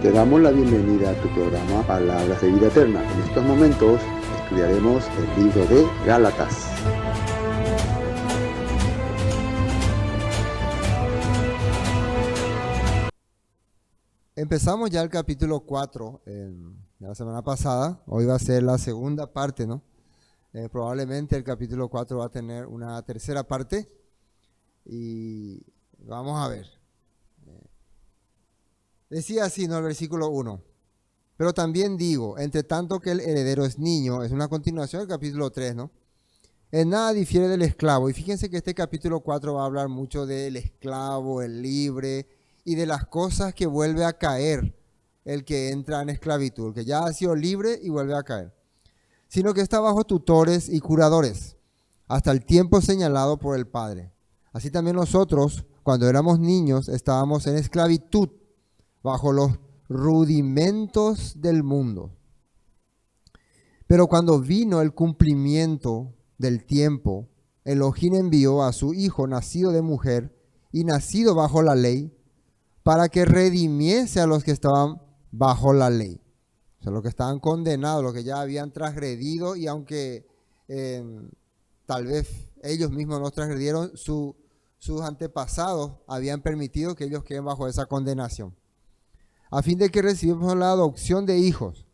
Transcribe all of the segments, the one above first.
Te damos la bienvenida a tu programa Palabras de Vida Eterna. En estos momentos estudiaremos el libro de Gálatas. Empezamos ya el capítulo 4 la semana pasada. Hoy va a ser la segunda parte, ¿no? Probablemente el capítulo 4 va a tener una tercera parte. Y vamos a ver. Decía así, ¿no? El versículo 1. Pero también digo, entre tanto que el heredero es niño, es una continuación del capítulo 3, ¿no? En nada difiere del esclavo. Y fíjense que este capítulo 4 va a hablar mucho del esclavo, el libre y de las cosas que vuelve a caer el que entra en esclavitud, el que ya ha sido libre y vuelve a caer. Sino que está bajo tutores y curadores hasta el tiempo señalado por el Padre. Así también nosotros, cuando éramos niños, estábamos en esclavitud bajo los rudimentos del mundo. Pero cuando vino el cumplimiento del tiempo, Elohim envió a su Hijo nacido de mujer y nacido bajo la ley, para que redimiese a los que estaban bajo la ley. O sea, los que estaban condenados, los que ya habían transgredido, y aunque tal vez ellos mismos no transgredieron, sus antepasados habían permitido que ellos queden bajo esa condenación, a fin de que recibamos la adopción de hijos.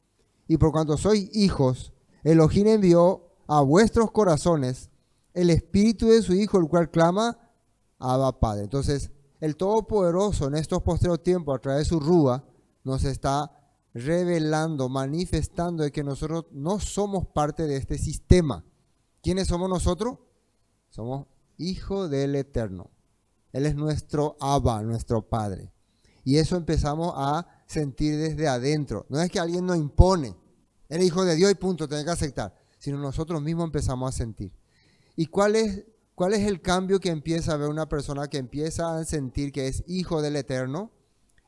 Y por cuanto sois hijos, Elohim envió a vuestros corazones el espíritu de su Hijo, el cual clama, Abba, Padre. Entonces, el Todopoderoso en estos postreros tiempos, a través de su Rúa, nos está revelando, manifestando de que nosotros no somos parte de este sistema. ¿Quiénes somos nosotros? Somos hijos del Eterno. Él es nuestro Abba, nuestro Padre. Y eso empezamos a sentir desde adentro. No es que alguien nos impone, eres hijo de Dios y punto, tenés que aceptar, sino nosotros mismos empezamos a sentir. ¿Y cuál es el cambio que empieza a ver una persona que empieza a sentir que es hijo del Eterno?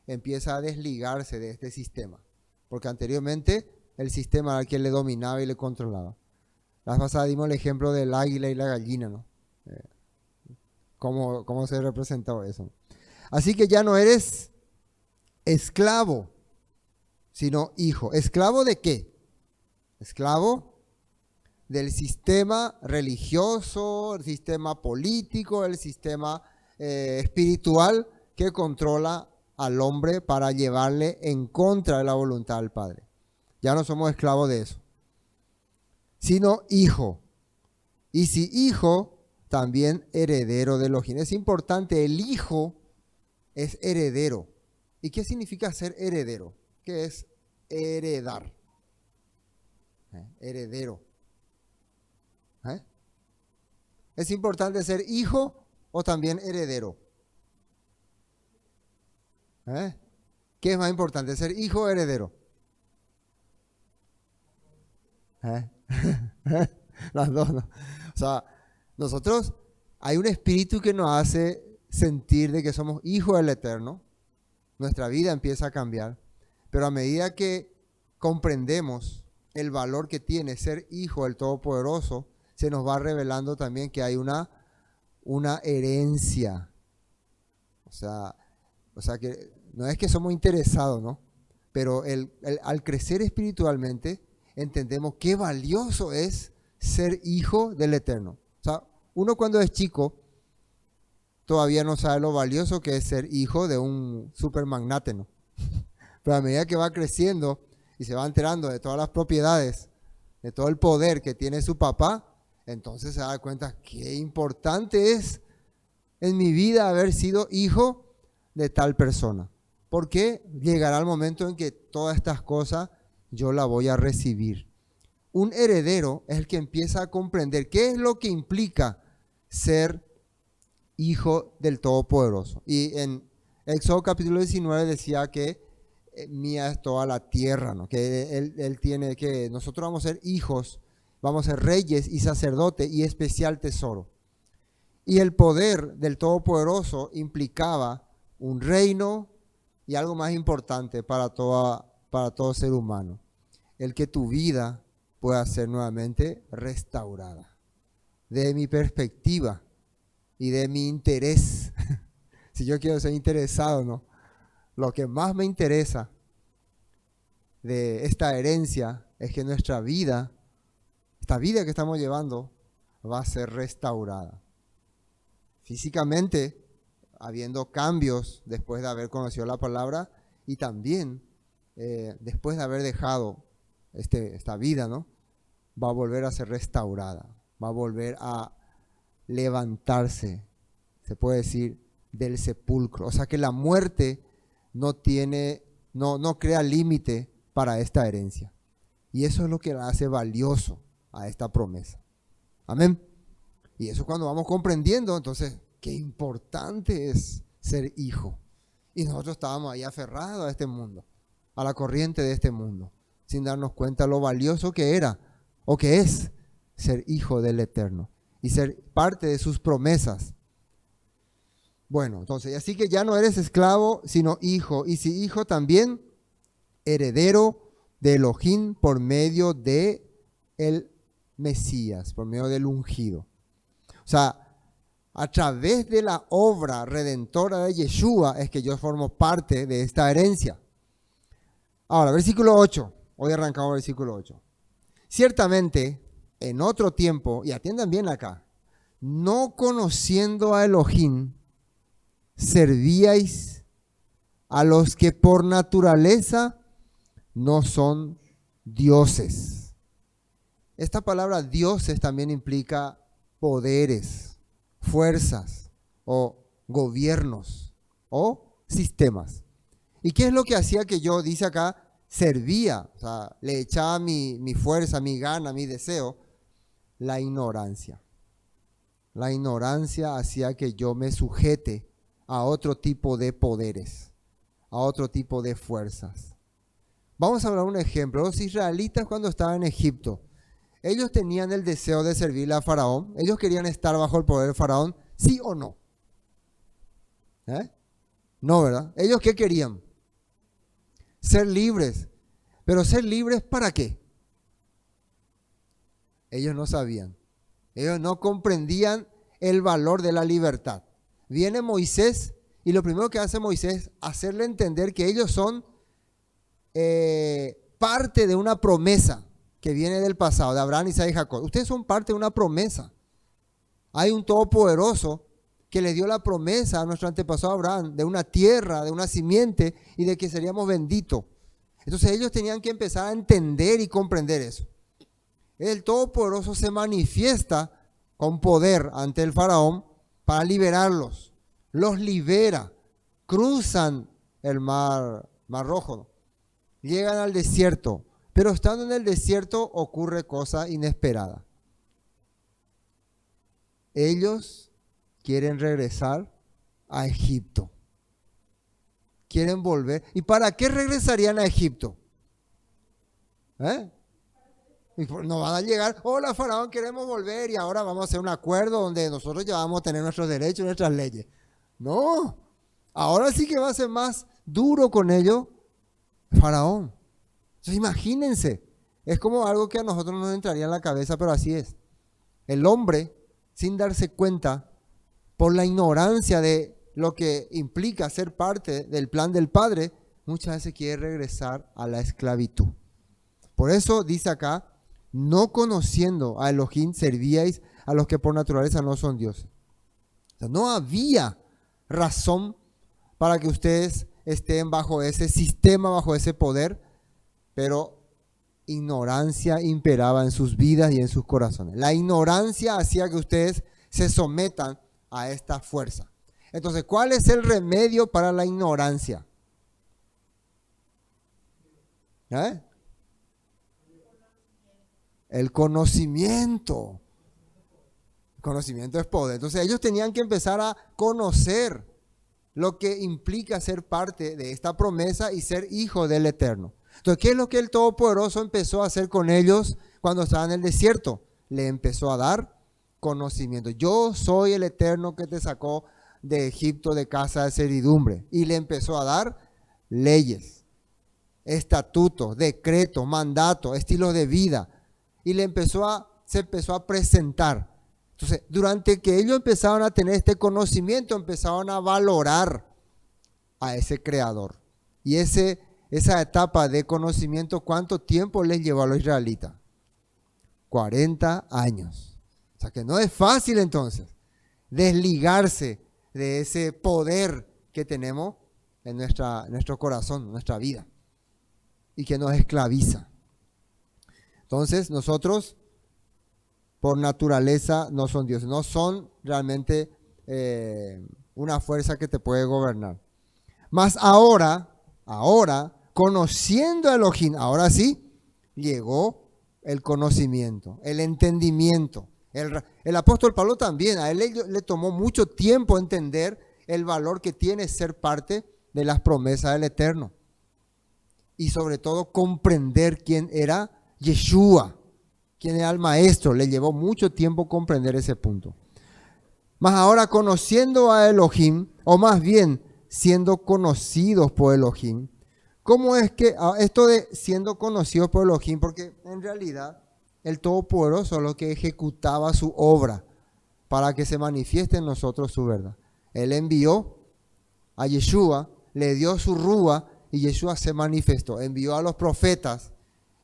Empieza a desligarse de este sistema. Porque anteriormente el sistema era el que le dominaba y le controlaba. La vez pasada dimos el ejemplo del águila y la gallina, ¿no? ¿Cómo se representó eso? Así que ya no eres esclavo, sino hijo. ¿Esclavo de qué? Esclavo del sistema religioso, el sistema político, el sistema espiritual que controla al hombre para llevarle en contra de la voluntad del Padre. Ya no somos esclavos de eso, sino hijo. Y si hijo, también heredero de Elohim. Es importante, el hijo es heredero. ¿Y qué significa ser heredero? ¿Qué es heredar? Heredero. ¿Es importante ser hijo o también heredero? ¿Qué es más importante, ser hijo o heredero? Las dos, ¿no? O sea, nosotros, hay un espíritu que nos hace sentir de que somos hijos del Eterno. Nuestra vida empieza a cambiar, pero a medida que comprendemos el valor que tiene ser hijo del Todopoderoso, se nos va revelando también que hay una herencia. O sea que no es que somos interesados, ¿no? Pero al crecer espiritualmente, entendemos qué valioso es ser hijo del Eterno. O sea, uno cuando es chico, todavía no sabe lo valioso que es ser hijo de un supermagnate, ¿no? Pero a medida que va creciendo y se va enterando de todas las propiedades, de todo el poder que tiene su papá, entonces se da cuenta qué importante es en mi vida haber sido hijo de tal persona. Porque llegará el momento en que todas estas cosas yo las voy a recibir. Un heredero es el que empieza a comprender qué es lo que implica ser hijo del Todopoderoso. Y en Éxodo capítulo 19 decía que mía es toda la tierra, ¿no? Que él tiene, que nosotros vamos a ser hijos, vamos a ser reyes y sacerdotes y especial tesoro. Y el poder del Todopoderoso implicaba un reino y algo más importante para todo ser humano, el que tu vida pueda ser nuevamente restaurada. De mi perspectiva y de mi interés, si yo quiero ser interesado, ¿no? Lo que más me interesa de esta herencia es que nuestra vida, esta vida que estamos llevando, va a ser restaurada. Físicamente, habiendo cambios después de haber conocido la palabra y también después de haber dejado esta vida, ¿no? Va a volver a ser restaurada, va a volver a levantarse, se puede decir, del sepulcro. O sea que la muerte no crea límite para esta herencia. Y eso es lo que la hace valioso a esta promesa. Amén. Y eso cuando vamos comprendiendo, entonces, qué importante es ser hijo. Y nosotros estábamos ahí aferrados a este mundo, a la corriente de este mundo, sin darnos cuenta lo valioso que era o que es ser hijo del Eterno y ser parte de sus promesas. Bueno, entonces, así que ya no eres esclavo, sino hijo. Y si hijo, también heredero de Elohim por medio de el Mesías, por medio del ungido. O sea, a través de la obra redentora de Yeshua es que yo formo parte de esta herencia. Ahora, versículo 8. Hoy arrancamos versículo 8. Ciertamente, en otro tiempo, y atiendan bien acá, no conociendo a Elohim, servíais a los que por naturaleza no son dioses. Esta palabra dioses también implica poderes, fuerzas o gobiernos o sistemas. ¿Y qué es lo que hacía que yo, dice acá, servía? O sea, le echaba mi fuerza, mi gana, mi deseo. La ignorancia. La ignorancia hacía que yo me sujete a otro tipo de poderes, a otro tipo de fuerzas. Vamos a hablar un ejemplo. Los israelitas cuando estaban en Egipto, ellos tenían el deseo de servirle a Faraón. Ellos querían estar bajo el poder de Faraón, ¿sí o no? No, ¿verdad? ¿Ellos qué querían? Ser libres. Pero ser libres ¿para qué? Ellos no sabían. Ellos no comprendían el valor de la libertad. Viene Moisés y lo primero que hace Moisés es hacerle entender que ellos son parte de una promesa que viene del pasado, de Abraham, Isaac y Jacob. Ustedes son parte de una promesa. Hay un todopoderoso que le dio la promesa a nuestro antepasado Abraham de una tierra, de una simiente y de que seríamos benditos. Entonces ellos tenían que empezar a entender y comprender eso. El todopoderoso se manifiesta con poder ante el faraón para liberarlos. Los libera, cruzan el mar Rojo, ¿no? Llegan al desierto, pero estando en el desierto ocurre cosa inesperada. Ellos quieren regresar a Egipto. Quieren volver. ¿Y para qué regresarían a Egipto? No van a llegar, hola faraón, queremos volver y ahora vamos a hacer un acuerdo donde nosotros ya vamos a tener nuestros derechos y nuestras leyes. No, ahora sí que va a ser más duro con ellos faraón. Entonces imagínense, es como algo que a nosotros nos entraría en la cabeza, pero así es. El hombre, sin darse cuenta, por la ignorancia de lo que implica ser parte del plan del Padre, muchas veces quiere regresar a la esclavitud. Por eso dice acá, no conociendo a Elohim, servíais a los que por naturaleza no son dioses. O sea, no había razón para que ustedes estén bajo ese sistema, bajo ese poder, pero ignorancia imperaba en sus vidas y en sus corazones. La ignorancia hacía que ustedes se sometan a esta fuerza. Entonces, ¿cuál es el remedio para la ignorancia? El conocimiento. El conocimiento es poder. Entonces ellos tenían que empezar a conocer lo que implica ser parte de esta promesa y ser hijo del Eterno. Entonces, ¿qué es lo que el Todopoderoso empezó a hacer con ellos cuando estaban en el desierto? Le empezó a dar conocimiento. Yo soy el Eterno que te sacó de Egipto, de casa de servidumbre. Y le empezó a dar leyes, estatutos, decretos, mandatos, estilos de vida. Y se empezó a presentar. Entonces, durante que ellos empezaban a tener este conocimiento, empezaban a valorar a ese creador. Y ese esa etapa de conocimiento, ¿cuánto tiempo les llevó a los israelitas? 40 años. O sea que no es fácil entonces desligarse de ese poder que tenemos en nuestro corazón, en nuestra vida, y que nos esclaviza. Entonces nosotros, por naturaleza, no son dioses, no son realmente una fuerza que te puede gobernar. Mas ahora, conociendo a Elohim, ahora sí, llegó el conocimiento, el entendimiento. El apóstol Pablo también, a él le tomó mucho tiempo entender el valor que tiene ser parte de las promesas del Eterno. Y sobre todo comprender quién era Yeshua, quién era el maestro. Le llevó mucho tiempo comprender ese punto. Mas ahora conociendo a Elohim, o más bien siendo conocidos por Elohim, ¿cómo es que esto de siendo conocidos por Elohim? Porque en realidad el Todopoderoso es lo que ejecutaba su obra para que se manifieste en nosotros su verdad. Él envió a Yeshua, le dio su rúa y Yeshua se manifestó. Envió a los profetas,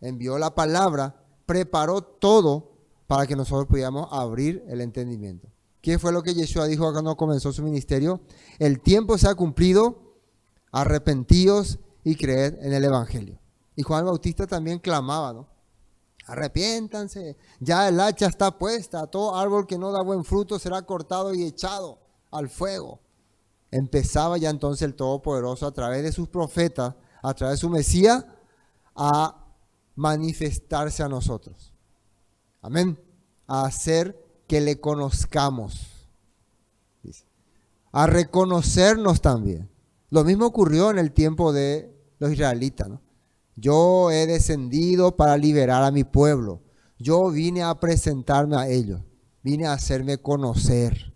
envió la palabra, preparó todo para que nosotros pudiéramos abrir el entendimiento. ¿Qué fue lo que Yeshua dijo cuando comenzó su ministerio? El tiempo se ha cumplido, arrepentíos y creed en el Evangelio. Y Juan el Bautista también clamaba, ¿no? Arrepiéntanse, ya el hacha está puesta, todo árbol que no da buen fruto será cortado y echado al fuego. Empezaba ya entonces el Todopoderoso a través de sus profetas, a través de su Mesías, a manifestarse a nosotros. Amén. A hacer que le conozcamos. A reconocernos también. Lo mismo ocurrió en el tiempo de los israelitas, ¿no? Yo he descendido para liberar a mi pueblo. Yo vine a presentarme a ellos. Vine a hacerme conocer.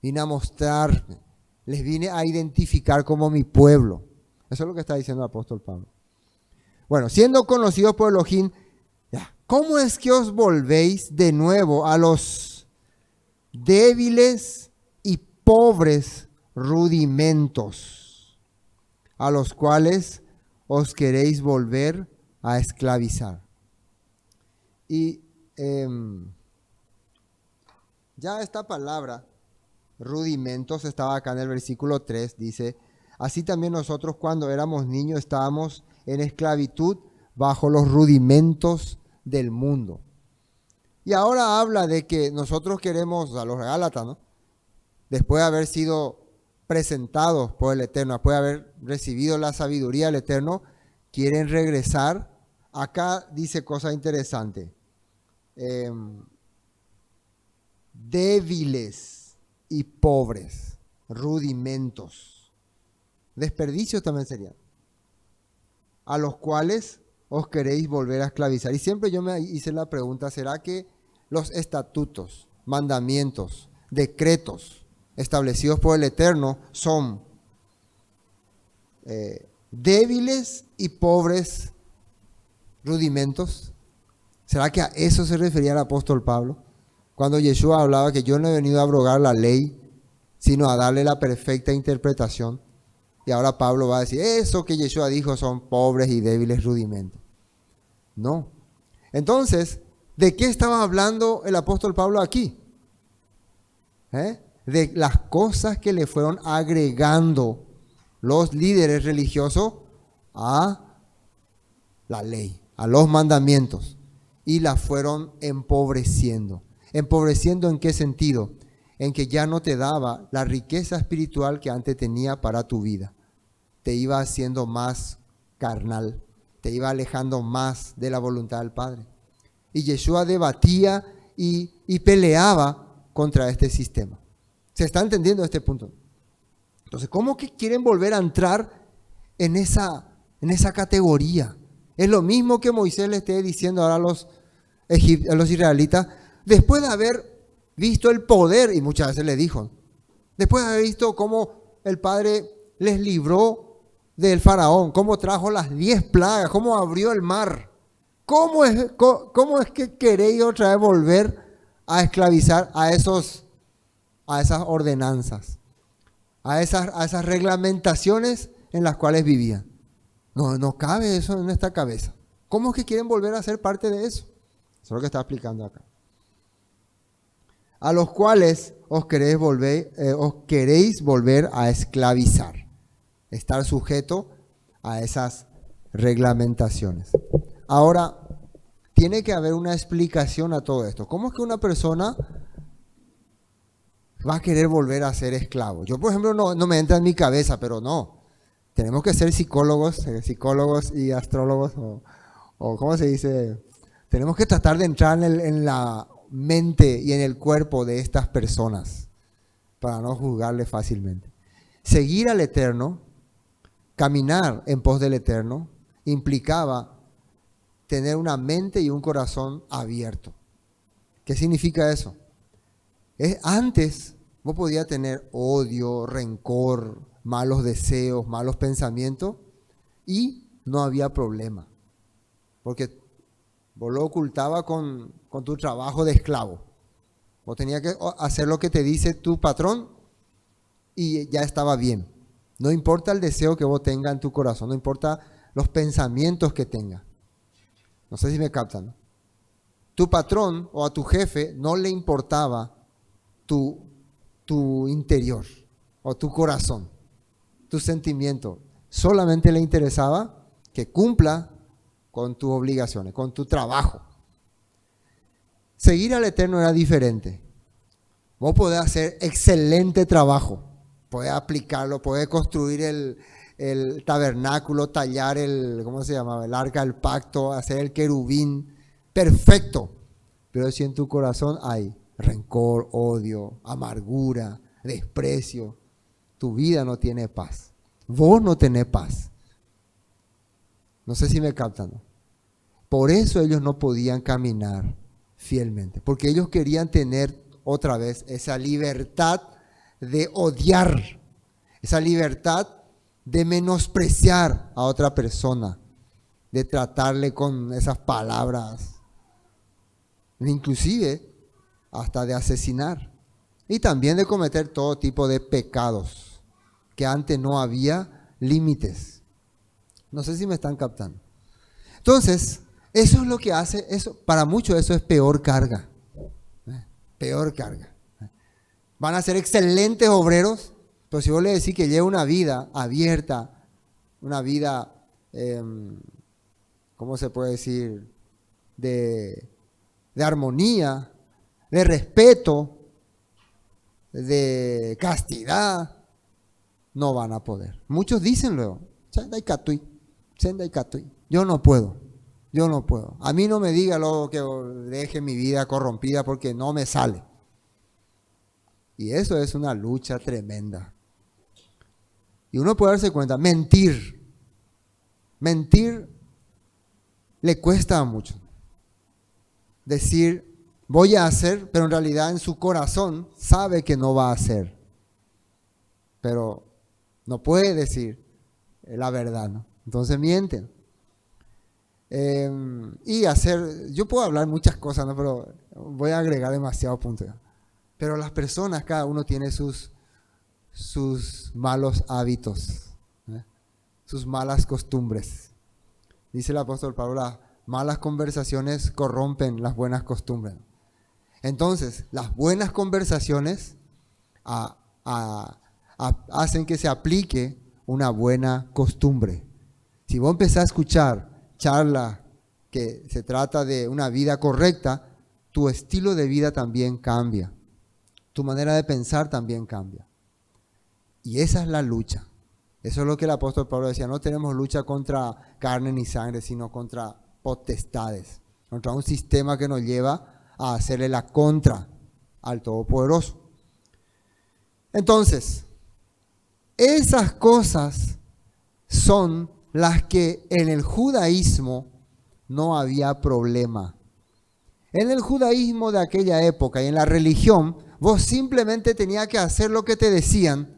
Vine a mostrarme. Les vine a identificar como mi pueblo. Eso es lo que está diciendo el apóstol Pablo. Bueno, siendo conocidos por Elohim, ¿cómo es que os volvéis de nuevo a los débiles y pobres rudimentos a los cuales os queréis volver a esclavizar? Y ya esta palabra, rudimentos, estaba acá en el versículo 3, dice, así también nosotros cuando éramos niños estábamos en esclavitud bajo los rudimentos del mundo. Y ahora habla de que nosotros queremos, a los Gálatas, ¿no? Después de haber sido presentados por el Eterno, después de haber recibido la sabiduría del Eterno, quieren regresar. Acá dice cosas interesantes. Débiles y pobres, rudimentos. Desperdicios también serían. A los cuales os queréis volver a esclavizar. Y siempre yo me hice la pregunta, ¿será que los estatutos, mandamientos, decretos establecidos por el Eterno son débiles y pobres rudimentos? ¿Será que a eso se refería el apóstol Pablo? Cuando Yeshua hablaba que yo no he venido a abrogar la ley, sino a darle la perfecta interpretación. Y ahora Pablo va a decir, eso que Yeshua dijo son pobres y débiles rudimentos. No. Entonces, ¿de qué estaba hablando el apóstol Pablo aquí? De las cosas que le fueron agregando los líderes religiosos a la ley, a los mandamientos, y las fueron empobreciendo. ¿Empobreciendo en qué sentido? En que ya no te daba la riqueza espiritual que antes tenía para tu vida. Te iba haciendo más carnal, te iba alejando más de la voluntad del Padre. Y Yeshua debatía y peleaba contra este sistema. ¿Se está entendiendo este punto? Entonces, ¿cómo que quieren volver a entrar en esa categoría? Es lo mismo que Moisés le esté diciendo ahora a los israelitas, después de haber visto el poder, y muchas veces le dijo, después de haber visto cómo el Padre les libró del faraón, cómo trajo las 10 plagas, cómo abrió el mar, ¿cómo es que queréis otra vez volver a esclavizar a esas ordenanzas, a esas reglamentaciones en las cuales vivían? No cabe eso en nuestra cabeza. ¿Cómo es que quieren volver a ser parte de eso? Eso es lo que está explicando acá. A los cuales os queréis volver a esclavizar. Estar sujeto a esas reglamentaciones. Ahora, tiene que haber una explicación a todo esto. ¿Cómo es que una persona va a querer volver a ser esclavo? Yo, por ejemplo, no me entra en mi cabeza, pero no. Tenemos que ser psicólogos y astrólogos, o ¿cómo se dice? Tenemos que tratar de entrar en la mente y en el cuerpo de estas personas para no juzgarle fácilmente. Seguir al Eterno, caminar en pos del Eterno, implicaba tener una mente y un corazón abierto. ¿Qué significa eso? Antes vos podías tener odio, rencor, malos deseos, malos pensamientos y no había problema. Porque vos lo ocultabas con tu trabajo de esclavo. Vos tenías que hacer lo que te dice tu patrón y ya estaba bien. No importa el deseo que vos tengas en tu corazón, no importa los pensamientos que tengas. No sé si me captan, ¿no? Tu patrón o a tu jefe no le importaba tu interior o tu corazón, tus sentimientos. Solamente le interesaba que cumpla con tus obligaciones, con tu trabajo. Seguir al Eterno era diferente. Vos podés hacer excelente trabajo, podés aplicarlo, podés construir el tabernáculo, tallar ¿cómo se llamaba? El arca del pacto, hacer el querubín, perfecto. Pero si en tu corazón hay rencor, odio, amargura, desprecio, tu vida no tiene paz. Vos no tenés paz. No sé si me captan, ¿no? Por eso ellos no podían caminar fielmente, porque ellos querían tener otra vez esa libertad de odiar, esa libertad de menospreciar a otra persona, de tratarle con esas palabras, inclusive hasta de asesinar, y también de cometer todo tipo de pecados, que antes no había límites. No sé si me están captando. Entonces, eso es lo que hace, para muchos eso es peor carga. Peor carga. Van a ser excelentes obreros, pero si vos le decís que lleva una vida abierta, una vida, ¿cómo se puede decir? De armonía, de respeto, de castidad, no van a poder. Muchos dicen luego, yo no puedo. A mí no me diga luego que deje mi vida corrompida porque no me sale. Y eso es una lucha tremenda. Y uno puede darse cuenta, mentir le cuesta mucho. Decir, voy a hacer, pero en realidad en su corazón sabe que no va a hacer. Pero no puede decir la verdad, ¿no? Entonces mienten. Yo puedo hablar muchas cosas, ¿no? Pero voy a agregar demasiados puntos. Pero las personas, cada uno tiene sus malos hábitos, sus malas costumbres. Dice el apóstol Pablo, las malas conversaciones corrompen las buenas costumbres. Entonces, las buenas conversaciones hacen que se aplique una buena costumbre. Si vos empezás a escuchar charla que se trata de una vida correcta, tu estilo de vida también cambia. Tu manera de pensar también cambia. Y esa es la lucha. Eso es lo que el apóstol Pablo decía, no tenemos lucha contra carne ni sangre, sino contra potestades, contra un sistema que nos lleva a hacerle la contra al Todopoderoso. Entonces, esas cosas son las que en el judaísmo no había problema. En el judaísmo de aquella época y en la religión, vos simplemente tenías que hacer lo que te decían,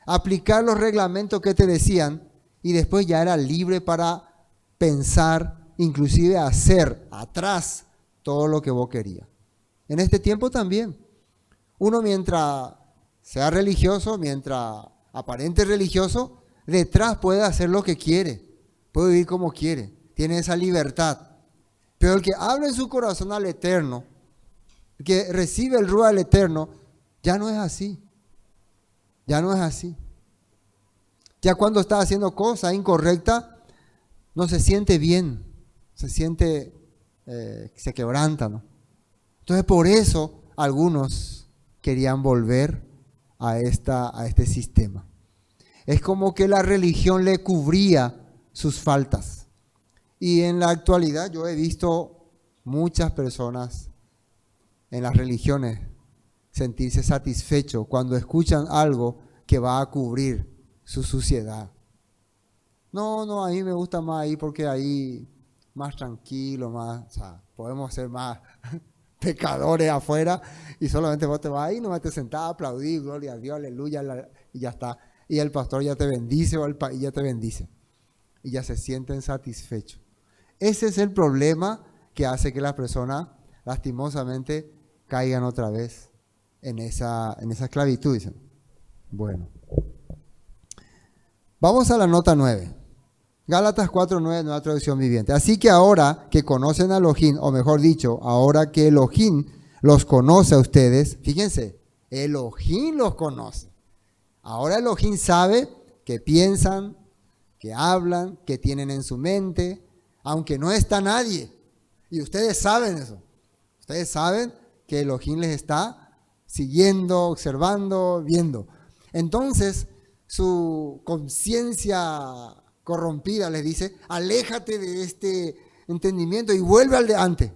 aplicar los reglamentos que te decían y después ya era libre para pensar, inclusive hacer atrás todo lo que vos querías. En este tiempo también. Uno mientras sea religioso, mientras aparente religioso, detrás puede hacer lo que quiere. puede vivir como quiere, tiene esa libertad. Pero el que abre su corazón al Eterno, el que recibe el Ruach del Eterno, ya no es así. Ya no es así. Ya cuando está haciendo cosas incorrectas, no se siente bien, se siente, se quebranta, ¿no? Entonces por eso algunos querían volver a este sistema. Es como que la religión le cubría sus faltas. Y en la actualidad yo he visto muchas personas en las religiones sentirse satisfechos cuando escuchan algo que va a cubrir su suciedad. No, a mí me gusta más ahí porque ahí más tranquilo, más, o sea, podemos ser más pecadores afuera y solamente vos te vas ahí, nomás te sentás a aplaudir, gloria a Dios, aleluya, y ya está. Y el pastor ya te bendice o el país ya te bendice. Y ya se sienten satisfechos. Ese es el problema que hace que las personas lastimosamente caigan otra vez en esa esclavitud, dicen. Bueno. Vamos a la nota 9. Gálatas 4:9, nueva traducción viviente. Así que ahora que conocen a Elohim, o mejor dicho, ahora que Elohim los conoce a ustedes, fíjense, Elohim los conoce. Ahora Elohim sabe que piensan, que hablan, que tienen en su mente, aunque no está nadie. Y ustedes saben eso. Ustedes saben que Elohim les está siguiendo, observando, viendo. Entonces, su conciencia corrompida les dice, aléjate de este entendimiento y vuelve al de antes.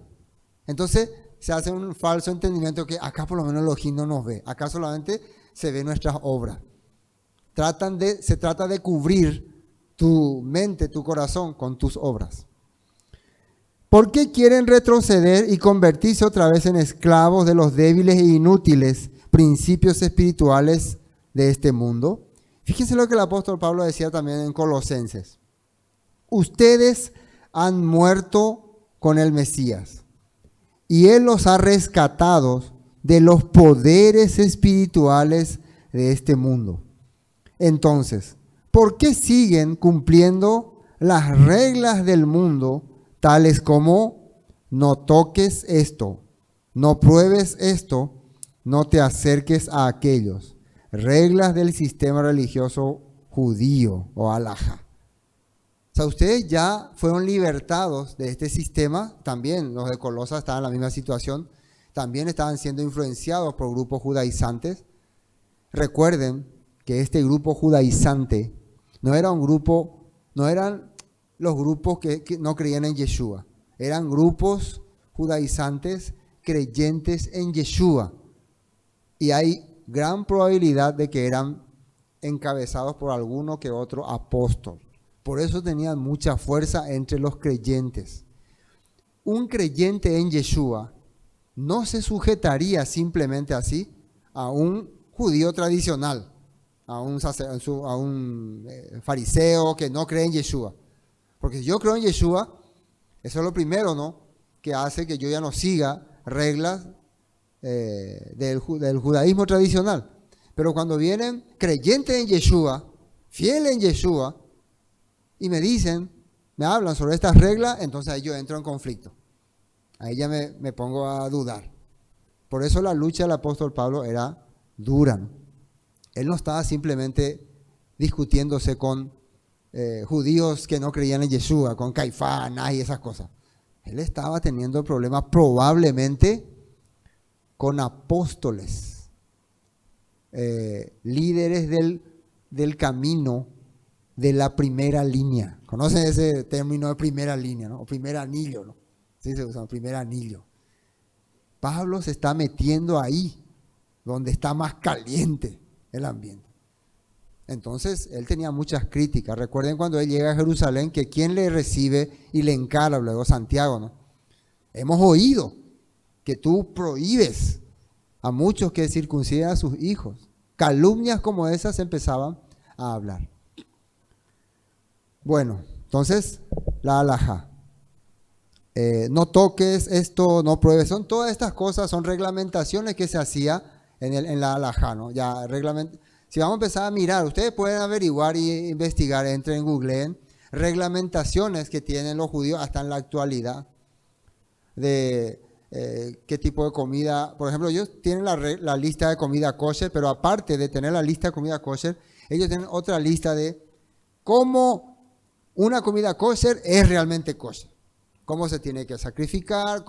Entonces, se hace un falso entendimiento que acá por lo menos Elohim no nos ve. Acá solamente se ven nuestras obras. Se trata de cubrir tu mente, tu corazón con tus obras. ¿Por qué quieren retroceder y convertirse otra vez en esclavos de los débiles e inútiles principios espirituales de este mundo? Fíjense lo que el apóstol Pablo decía también en Colosenses. Ustedes han muerto con el Mesías y Él los ha rescatado de los poderes espirituales de este mundo. Entonces, ¿por qué siguen cumpliendo las reglas del mundo, tales como no toques esto, no pruebes esto, no te acerques a aquellos? Reglas del sistema religioso judío o halajá. O sea, ustedes ya fueron libertados de este sistema, también los de Colosas estaban en la misma situación, también estaban siendo influenciados por grupos judaizantes. Recuerden que este grupo judaizante no era un grupo, no eran los grupos que no creían en Yeshua, eran grupos judaizantes creyentes en Yeshua. Y hay gran probabilidad de que eran encabezados por alguno que otro apóstol. Por eso tenían mucha fuerza entre los creyentes. Un creyente en Yeshua no se sujetaría simplemente así a un judío tradicional, a un fariseo que no cree en Yeshua. Porque si yo creo en Yeshua, eso es lo primero, ¿no?, que hace que yo ya no siga reglas del judaísmo tradicional. Pero cuando vienen creyentes en Yeshua, fieles en Yeshua, y me dicen, me hablan sobre estas reglas, entonces ahí yo entro en conflicto. Ahí ya me pongo a dudar. Por eso la lucha del apóstol Pablo era dura, ¿no? Él no estaba simplemente discutiéndose con judíos que no creían en Yeshua, con Caifás, Anás y esas cosas. Él estaba teniendo problemas probablemente con apóstoles, líderes del camino de la primera línea. ¿Conocen ese término de primera línea, no? O primer anillo, ¿no? Sí, se usa, primer anillo. Pablo se está metiendo ahí, donde está más caliente el ambiente. Entonces, él tenía muchas críticas. Recuerden cuando él llega a Jerusalén, que quién le recibe y le encara, luego Santiago, ¿no? Hemos oído que tú prohíbes a muchos que circunciden a sus hijos. Calumnias como esas empezaban a hablar. Bueno, entonces, la halajá. No toques esto, no pruebes. Son todas estas cosas, son reglamentaciones que se hacía en la halajá, ¿no? Ya si vamos a empezar a mirar, ustedes pueden averiguar e investigar, entren en Google, reglamentaciones que tienen los judíos hasta en la actualidad de qué tipo de comida. Por ejemplo, ellos tienen la lista de comida kosher, pero aparte de tener la lista de comida kosher, ellos tienen otra lista de cómo una comida kosher es realmente kosher. Cómo se tiene que sacrificar,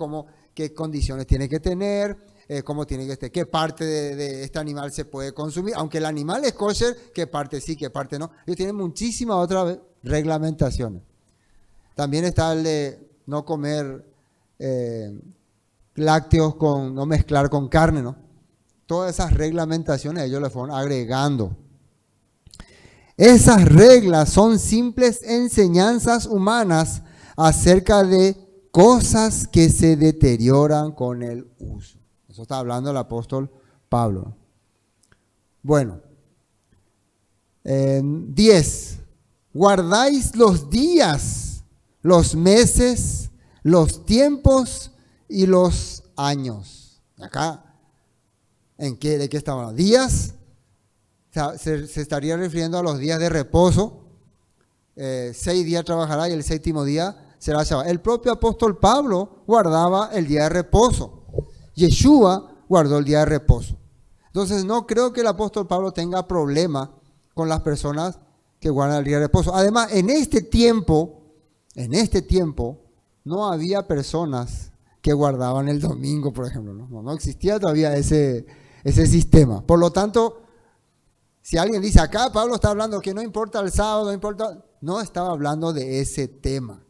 qué condiciones tiene que tener, cómo tiene que estar, qué parte de este animal se puede consumir. Aunque el animal es kosher, qué parte sí, qué parte no. Ellos tienen muchísimas otras reglamentaciones. También está el de no comer lácteos, no mezclar con carne, ¿no? Todas esas reglamentaciones ellos le fueron agregando. Esas reglas son simples enseñanzas humanas acerca de cosas que se deterioran con el uso. Eso está hablando el apóstol Pablo. Bueno, 10. Guardáis los días, los meses, los tiempos y los años. Acá, ¿de qué estamos hablando? Días, se estaría refiriendo a los días de reposo. 6 días trabajará y el 7º día será Shabbat. El propio apóstol Pablo guardaba el día de reposo. Yeshua guardó el día de reposo. Entonces no creo que el apóstol Pablo tenga problema con las personas que guardan el día de reposo. Además, en este tiempo, no había personas que guardaban el domingo, por ejemplo. No existía todavía ese sistema. Por lo tanto, si alguien dice, acá Pablo está hablando que no importa el sábado, no estaba hablando de ese tema.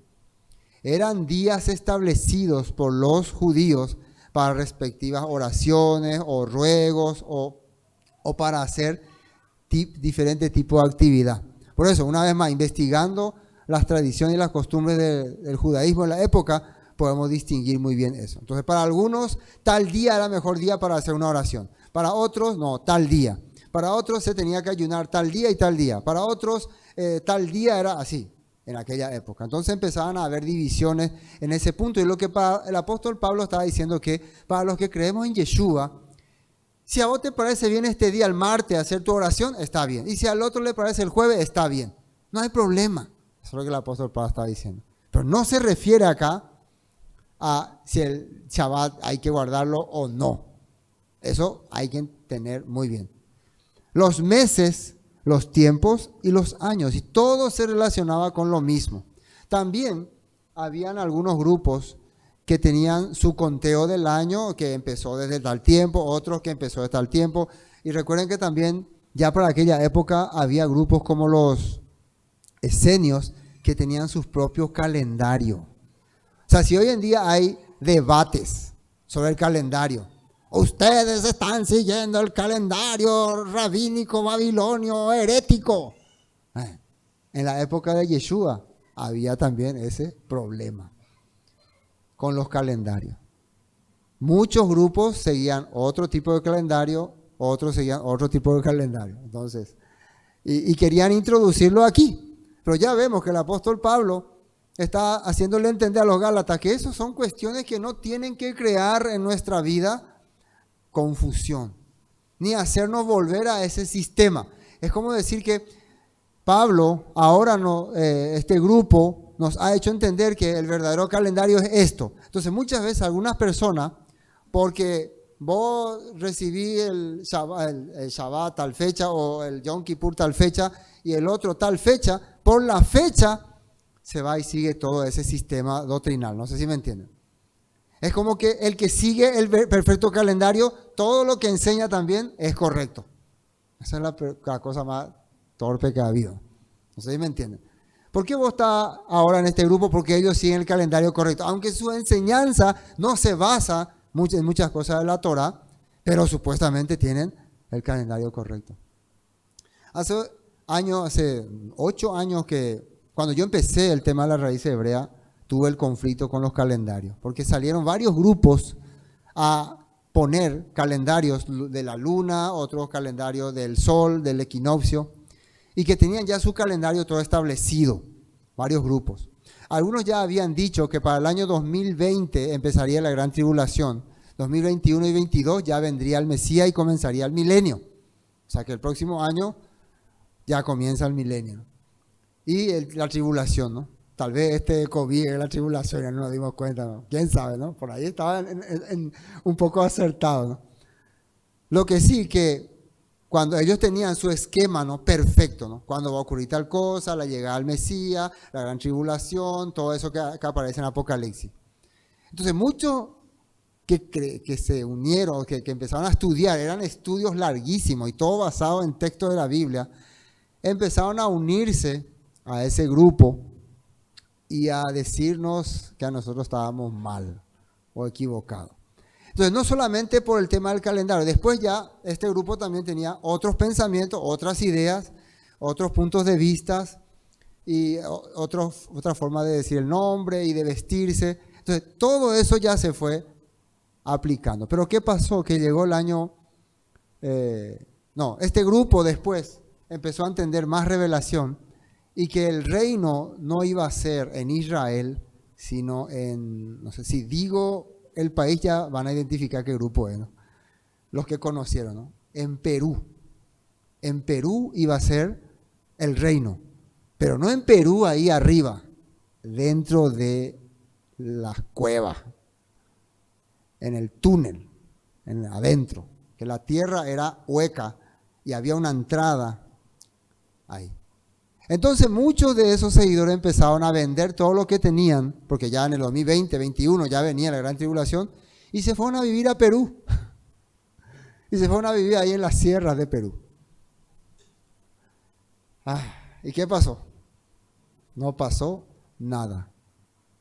Eran días establecidos por los judíos para respectivas oraciones o ruegos o para hacer diferentes tipos de actividad. Por eso, una vez más, investigando las tradiciones y las costumbres del judaísmo en la época, podemos distinguir muy bien eso. Entonces, para algunos, tal día era el mejor día para hacer una oración. Para otros, no, tal día. Para otros se tenía que ayunar tal día y tal día. Para otros, tal día era así, en aquella época. Entonces empezaban a haber divisiones en ese punto. Y lo que el apóstol Pablo estaba diciendo que para los que creemos en Yeshua, si a vos te parece bien este día, el martes, hacer tu oración, está bien. Y si al otro le parece el jueves, está bien. No hay problema. Eso es lo que el apóstol Pablo está diciendo. Pero no se refiere acá a si el Shabbat hay que guardarlo o no. Eso hay que entender muy bien. Los meses, los tiempos y los años. Y todo se relacionaba con lo mismo. También habían algunos grupos que tenían su conteo del año, que empezó desde tal tiempo, otros que empezó desde tal tiempo. Y recuerden que también ya para aquella época había grupos como los esenios que tenían sus propios calendarios. O sea, si hoy en día hay debates sobre el calendario, ustedes están siguiendo el calendario rabínico, babilonio, herético. En la época de Yeshua había también ese problema con los calendarios. Muchos grupos seguían otro tipo de calendario, otros seguían otro tipo de calendario. Entonces, y querían introducirlo aquí. Pero ya vemos que el apóstol Pablo está haciéndole entender a los Gálatas que eso son cuestiones que no tienen que crear en nuestra vida confusión, ni hacernos volver a ese sistema. Es como decir que Pablo, ahora este grupo nos ha hecho entender que el verdadero calendario es esto. Entonces muchas veces algunas personas, porque vos recibí el Shabbat tal fecha o el Yom Kippur tal fecha y el otro tal fecha, por la fecha se va y sigue todo ese sistema doctrinal. No sé si me entienden. Es como que el que sigue el perfecto calendario, todo lo que enseña también es correcto. Esa es la cosa más torpe que ha habido. No sé si me entienden. ¿Por qué vos estás ahora en este grupo? Porque ellos siguen el calendario correcto. Aunque su enseñanza no se basa en muchas cosas de la Torah, pero supuestamente tienen el calendario correcto. Hace 8 años que cuando yo empecé el tema de la raíz hebrea, tuve el conflicto con los calendarios, porque salieron varios grupos a poner calendarios de la luna, otros calendarios del sol, del equinoccio, y que tenían ya su calendario todo establecido, varios grupos. Algunos ya habían dicho que para el año 2020 empezaría la gran tribulación, 2021 y 2022 ya vendría el Mesías y comenzaría el milenio. O sea que el próximo año ya comienza el milenio. y la tribulación, ¿no? Tal vez este COVID es la tribulación, ya no nos dimos cuenta, ¿no? ¿Quién sabe, no? Por ahí estaba un poco acertado, ¿no? Lo que sí que cuando ellos tenían su esquema, ¿no? Perfecto, ¿no? Cuando va a ocurrir tal cosa, la llegada del Mesías, la gran tribulación, todo eso que aparece en Apocalipsis. Entonces muchos que se unieron, que empezaron a estudiar, eran estudios larguísimos y todo basado en textos de la Biblia, empezaron a unirse a ese grupo y a decirnos que a nosotros estábamos mal o equivocados. Entonces, no solamente por el tema del calendario, después ya este grupo también tenía otros pensamientos, otras ideas, otros puntos de vista y otra forma de decir el nombre y de vestirse. Entonces, todo eso ya se fue aplicando. Pero ¿qué pasó? Que llegó el año... este grupo después empezó a entender más revelación y que el reino no iba a ser en Israel, sino en, no sé, si digo el país ya van a identificar qué grupo es, ¿no? Los que conocieron, ¿no? En Perú. En Perú iba a ser el reino, pero no en Perú ahí arriba, dentro de las cuevas, en el túnel, adentro, que la tierra era hueca y había una entrada ahí. Entonces muchos de esos seguidores empezaron a vender todo lo que tenían, porque ya en el 2020, 2021 ya venía la gran tribulación, y se fueron a vivir a Perú. Y se fueron a vivir ahí en las sierras de Perú. ¿Y qué pasó? No pasó nada.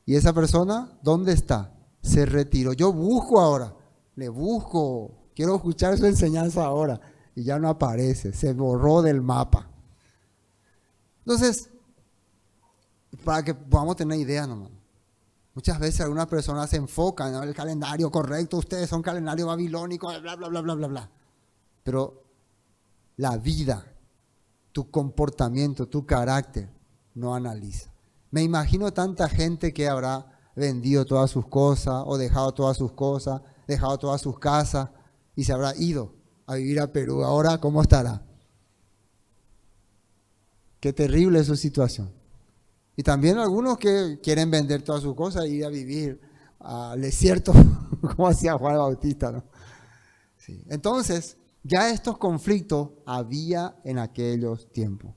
¿Y esa persona dónde está? Se retiró. Yo busco ahora, le busco, quiero escuchar su enseñanza ahora, y ya no aparece, se borró del mapa. Entonces, para que podamos tener idea nomás, muchas veces algunas personas se enfocan en el calendario correcto, ustedes son calendario babilónico, bla, bla, bla, bla, bla, bla. Pero la vida, tu comportamiento, tu carácter, no analiza. Me imagino tanta gente que habrá vendido todas sus cosas o dejado todas sus cosas, dejado todas sus casas y se habrá ido a vivir a Perú. Ahora, ¿cómo estará? Qué terrible es su situación. Y también algunos que quieren vender todas sus cosas e ir a vivir al desierto, como hacía Juan Bautista, ¿no? Sí. Entonces, ya estos conflictos había en aquellos tiempos,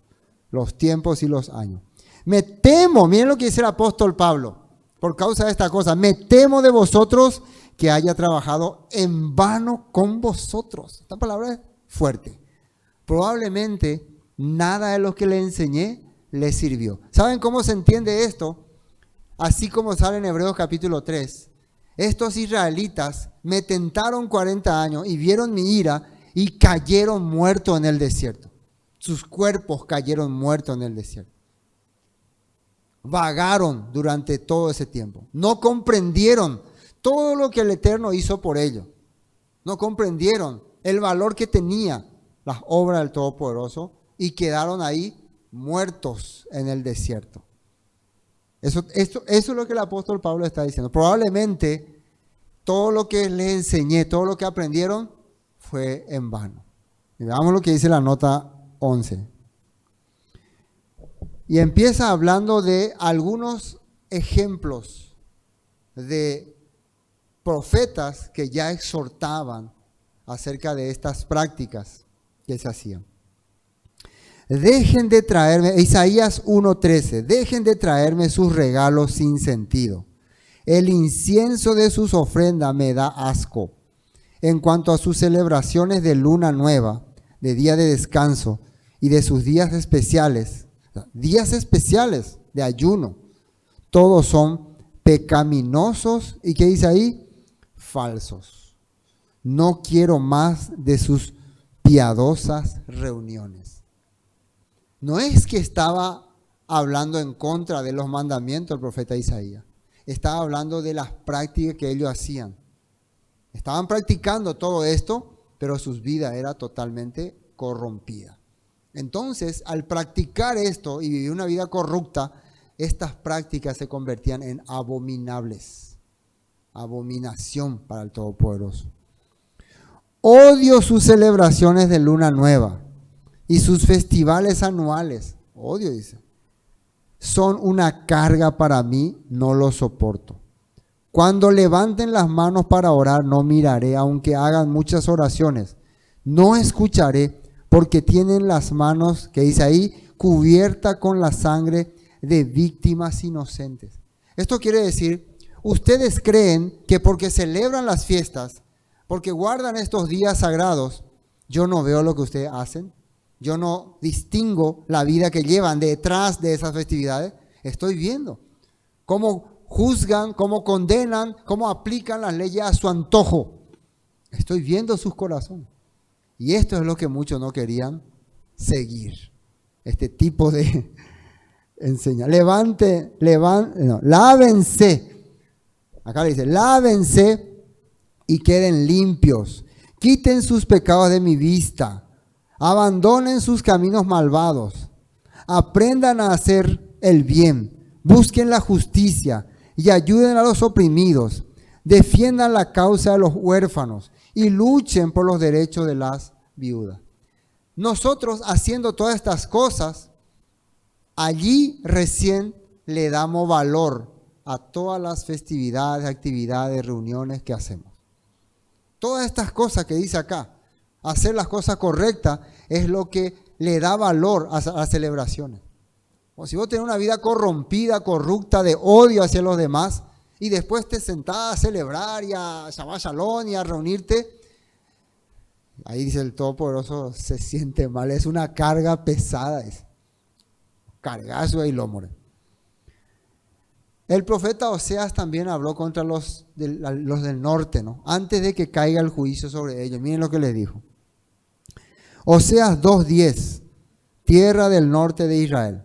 los tiempos y los años. Me temo, miren lo que dice el apóstol Pablo, por causa de esta cosa, me temo de vosotros que haya trabajado en vano con vosotros. Esta palabra es fuerte. Probablemente nada de lo que le enseñé le sirvió. ¿Saben cómo se entiende esto? Así como sale en Hebreos capítulo 3. Estos israelitas me tentaron 40 años y vieron mi ira y cayeron muertos en el desierto. Sus cuerpos cayeron muertos en el desierto. Vagaron durante todo ese tiempo. No comprendieron todo lo que el Eterno hizo por ellos. No comprendieron el valor que tenía las obras del Todopoderoso y quedaron ahí muertos en el desierto. Eso es lo que el apóstol Pablo está diciendo. Probablemente todo lo que les enseñé, todo lo que aprendieron fue en vano. Y veamos lo que dice la nota 11. Y empieza hablando de algunos ejemplos de profetas que ya exhortaban acerca de estas prácticas que se hacían. Dejen de traerme, Isaías 1:13, dejen de traerme sus regalos sin sentido. El incienso de sus ofrendas me da asco. En cuanto a sus celebraciones de luna nueva, de día de descanso y de sus días especiales de ayuno, todos son pecaminosos y ¿qué dice ahí? Falsos. No quiero más de sus piadosas reuniones. No es que estaba hablando en contra de los mandamientos del profeta Isaías. Estaba hablando de las prácticas que ellos hacían. Estaban practicando todo esto, pero sus vidas eran totalmente corrompidas. Entonces, al practicar esto y vivir una vida corrupta, estas prácticas se convertían en abominables. Abominación para el Todopoderoso. Odio sus celebraciones de luna nueva y sus festivales anuales. Odio, dice. son una carga para mí, no los soporto. Cuando levanten las manos para orar, no miraré, aunque hagan muchas oraciones. No escucharé, porque tienen las manos, que dice ahí, cubiertas con la sangre de víctimas inocentes. Esto quiere decir, ustedes creen que porque celebran las fiestas, porque guardan estos días sagrados, yo no veo lo que ustedes hacen. Yo no distingo la vida que llevan detrás de esas festividades. Estoy viendo cómo juzgan, cómo condenan, cómo aplican las leyes a su antojo. Estoy viendo sus corazones. Y esto es lo que muchos no querían seguir. Este tipo de enseñanza. Lávense. Acá le dice, lávense y queden limpios. Quiten sus pecados de mi vista. Abandonen sus caminos malvados. Aprendan a hacer el bien. Busquen la justicia y ayuden a los oprimidos. Defiendan la causa de los huérfanos y luchen por los derechos de las viudas. Nosotros haciendo todas estas cosas, allí recién le damos valor a todas las festividades, actividades, reuniones que hacemos. Todas estas cosas que dice acá, hacer las cosas correctas es lo que le da valor a las celebraciones. O si vos tenés una vida corrompida, corrupta, de odio hacia los demás, y después te sentás a celebrar y a Shabbat Shalom y a reunirte, ahí dice el Todopoderoso, se siente mal, es una carga pesada. Cargazo y lomore. El profeta Oseas también habló contra los del norte, ¿no? Antes de que caiga el juicio sobre ellos. Miren lo que les dijo. Oseas 2:10, tierra del norte de Israel.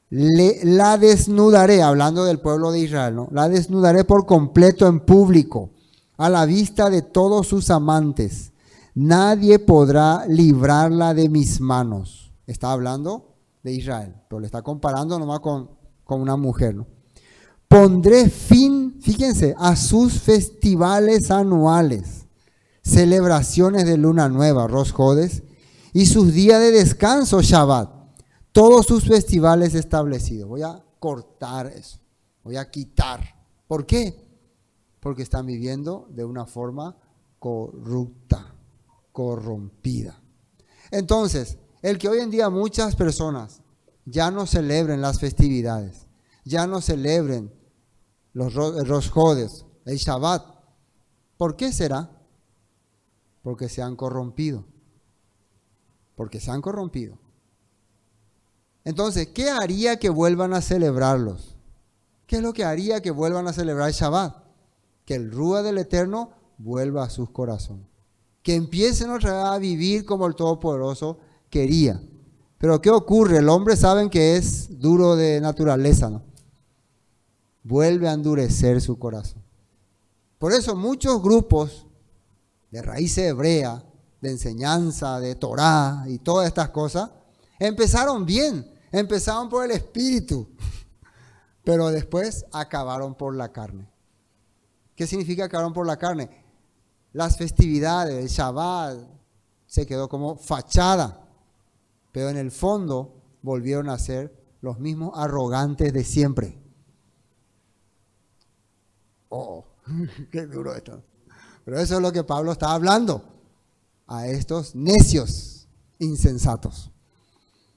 La desnudaré, hablando del pueblo de Israel, ¿no? La desnudaré por completo en público, a la vista de todos sus amantes. Nadie podrá librarla de mis manos. Está hablando de Israel, pero le está comparando nomás con una mujer, ¿no? Pondré fin, fíjense, a sus festivales anuales, celebraciones de luna nueva, Rosh Hodesh, y sus días de descanso, Shabbat, todos sus festivales establecidos. Voy a cortar eso, voy a quitar. ¿Por qué? Porque están viviendo de una forma corrupta, corrompida. Entonces, el que hoy en día muchas personas ya no celebren las festividades, ya no celebren el Rosh Hodesh, el Shabbat. ¿Por qué será? Porque se han corrompido. Porque se han corrompido. Entonces, ¿qué haría que vuelvan a celebrarlos? ¿Qué es lo que haría que vuelvan a celebrar el Shabbat? Que el Ruach del Eterno vuelva a sus corazones. Que empiecen otra vez a vivir como el Todopoderoso quería. Pero ¿qué ocurre? El hombre saben que es duro de naturaleza, ¿no? Vuelve a endurecer su corazón. Por eso muchos grupos de raíz hebrea, de enseñanza, de Torá y todas estas cosas, empezaron bien, empezaron por el espíritu, pero después acabaron por la carne. ¿Qué significa acabaron por la carne? Las festividades, el Shabbat, se quedó como fachada. Pero en el fondo volvieron a ser los mismos arrogantes de siempre. Oh, qué duro esto. Pero eso es lo que Pablo está hablando a estos necios insensatos.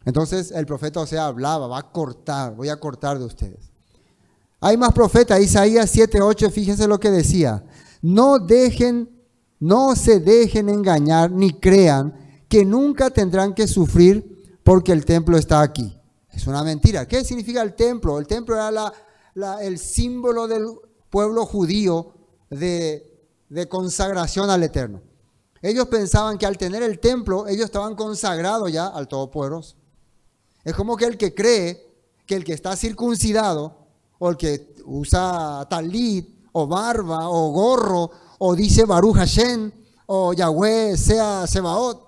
Entonces el profeta Oseas hablaba, voy a cortar de ustedes. Hay más profetas, Isaías 7:8, fíjense lo que decía. No se dejen engañar ni crean que nunca tendrán que sufrir porque el templo está aquí. Es una mentira. ¿Qué significa el templo? El templo era el símbolo del pueblo judío de consagración al Eterno. Ellos pensaban que al tener el templo, ellos estaban consagrados ya al Todopoderoso. Es como que el que cree que el que está circuncidado, o el que usa talit, o barba, o gorro, o dice Baruch Hashem, o Yahweh sea Sebaot,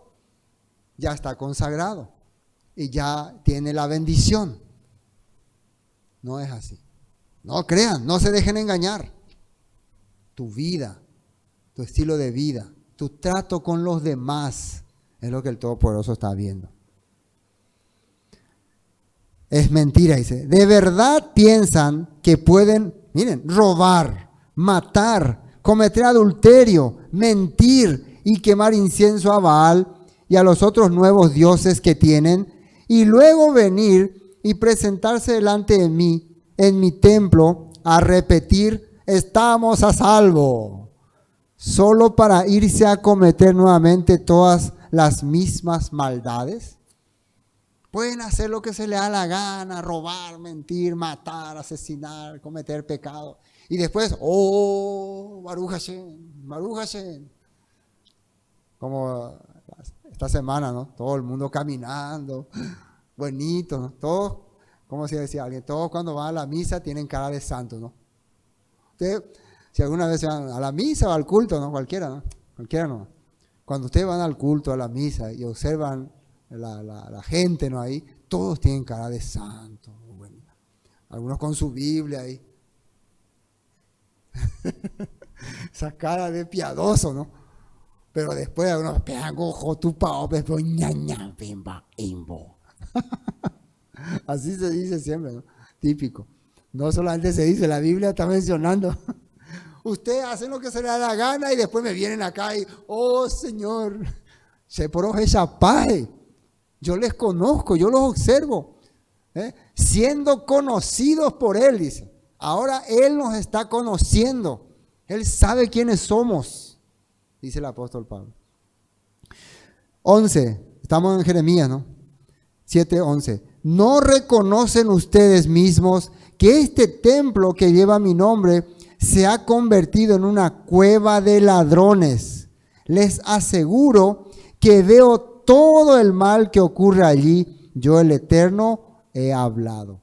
ya está consagrado y ya tiene la bendición. No es así. No crean, no se dejen engañar. Tu vida, tu estilo de vida, tu trato con los demás es lo que el Todopoderoso está viendo. Es mentira, dice. ¿De verdad piensan que pueden, miren, robar, matar, cometer adulterio, mentir y quemar incienso a Baal y a los otros nuevos dioses que tienen, y luego venir y presentarse delante de mí en mi templo a repetir, estamos a salvo, solo para irse a cometer nuevamente todas las mismas maldades? Pueden hacer lo que se les da la gana, robar, mentir, matar, asesinar, cometer pecado. Y después, oh, Baruch Hashem, Baruch Hashem. Como esta semana, ¿no? Todo el mundo caminando, bonito, ¿no? Todos, como se decía alguien, todos cuando van a la misa tienen cara de santo, ¿no? Ustedes, si alguna vez van a la misa o al culto, ¿no? Cualquiera, ¿no? Cualquiera, ¿no? Cuando ustedes van al culto, a la misa y observan la gente, ¿no? Ahí, todos tienen cara de santo. Bueno, algunos con su Biblia ahí. Esa cara de piadoso, ¿no? Pero después algunos así se dice siempre, ¿no? Típico. No solamente se dice, la Biblia está mencionando. Ustedes hacen lo que se les da la gana y después me vienen acá y, oh Señor, yo les conozco, yo los observo, siendo conocidos por Él, dice. Ahora Él nos está conociendo. Él sabe quiénes somos, dice el apóstol Pablo. 11, estamos en Jeremías, ¿no? 7:11. ¿No reconocen ustedes mismos que este templo que lleva mi nombre se ha convertido en una cueva de ladrones? Les aseguro que veo todo el mal que ocurre allí. Yo, el Eterno, he hablado.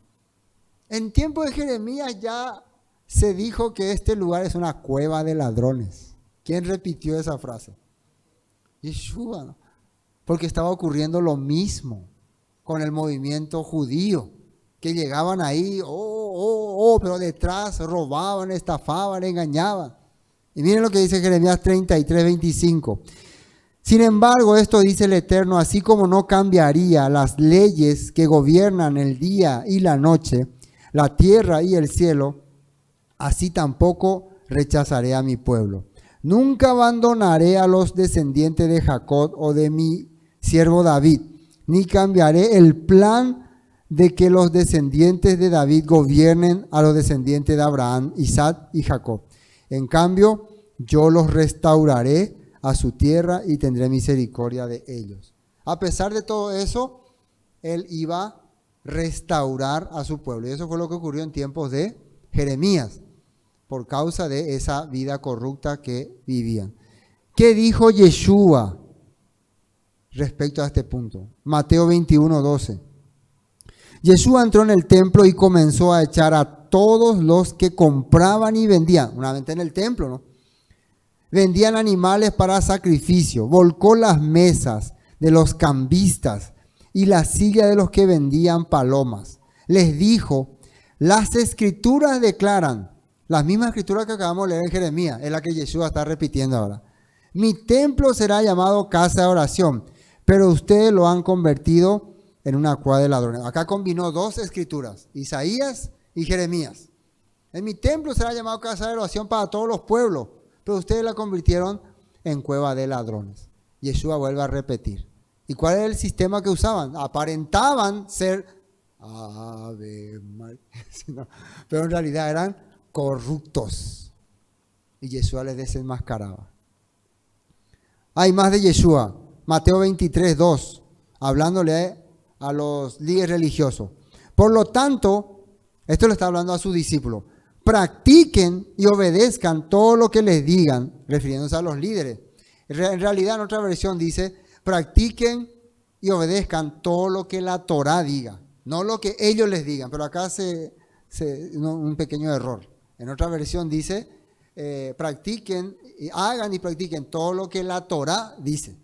En tiempo de Jeremías ya se dijo que este lugar es una cueva de ladrones. ¿Quién repitió esa frase? Yeshua, ¿no? Porque estaba ocurriendo lo mismo con el movimiento judío, que llegaban ahí, pero detrás robaban, estafaban, engañaban. Y miren lo que dice Jeremías 33:25. Sin embargo, esto dice el Eterno, así como no cambiaría las leyes que gobiernan el día y la noche, la tierra y el cielo, así tampoco rechazaré a mi pueblo. Nunca abandonaré a los descendientes de Jacob o de mi siervo David, ni cambiaré el plan de que los descendientes de David gobiernen a los descendientes de Abraham, Isaac y Jacob. En cambio, yo los restauraré a su tierra y tendré misericordia de ellos. A pesar de todo eso, Él iba a restaurar a su pueblo. Y eso fue lo que ocurrió en tiempos de Jeremías, por causa de esa vida corrupta que vivían. ¿Qué dijo Yeshua respecto a este punto? Mateo 21:12. Yeshua entró en el templo y comenzó a echar a todos los que compraban y vendían, una venta en el templo, ¿no? Vendían animales para sacrificio, volcó las mesas de los cambistas y la silla de los que vendían palomas. Les dijo, las escrituras declaran, las mismas escrituras que acabamos de leer en Jeremías, es la que Yeshua está repitiendo ahora. Mi templo será llamado casa de oración, pero ustedes lo han convertido en una cueva de ladrones. Acá combinó dos escrituras, Isaías y Jeremías. En mi templo será llamado casa de oración para todos los pueblos, pero ustedes la convirtieron en cueva de ladrones. Yeshua vuelve a repetir. ¿Y cuál era el sistema que usaban? Aparentaban ser Ave María, pero en realidad eran corruptos. Y Yeshua les desenmascaraba. Hay más de Yeshua. Mateo 23:2, hablándole a los líderes religiosos. Por lo tanto, esto le está hablando a sus discípulos. Practiquen y obedezcan todo lo que les digan, refiriéndose a los líderes. En realidad, en otra versión dice, practiquen y obedezcan todo lo que la Torá diga, no lo que ellos les digan. Pero acá un pequeño error. En otra versión dice, practiquen, hagan y practiquen todo lo que la Torá dice.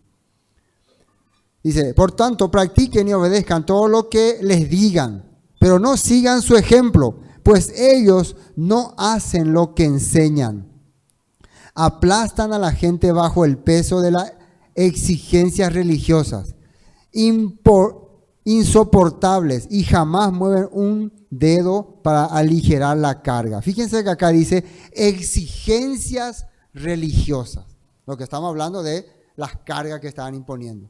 Dice, por tanto, practiquen y obedezcan todo lo que les digan, pero no sigan su ejemplo, pues ellos no hacen lo que enseñan. Aplastan a la gente bajo el peso de las exigencias religiosas, insoportables y jamás mueven un dedo para aligerar la carga. Fíjense que acá dice exigencias religiosas. Lo que estamos hablando de las cargas que estaban imponiendo.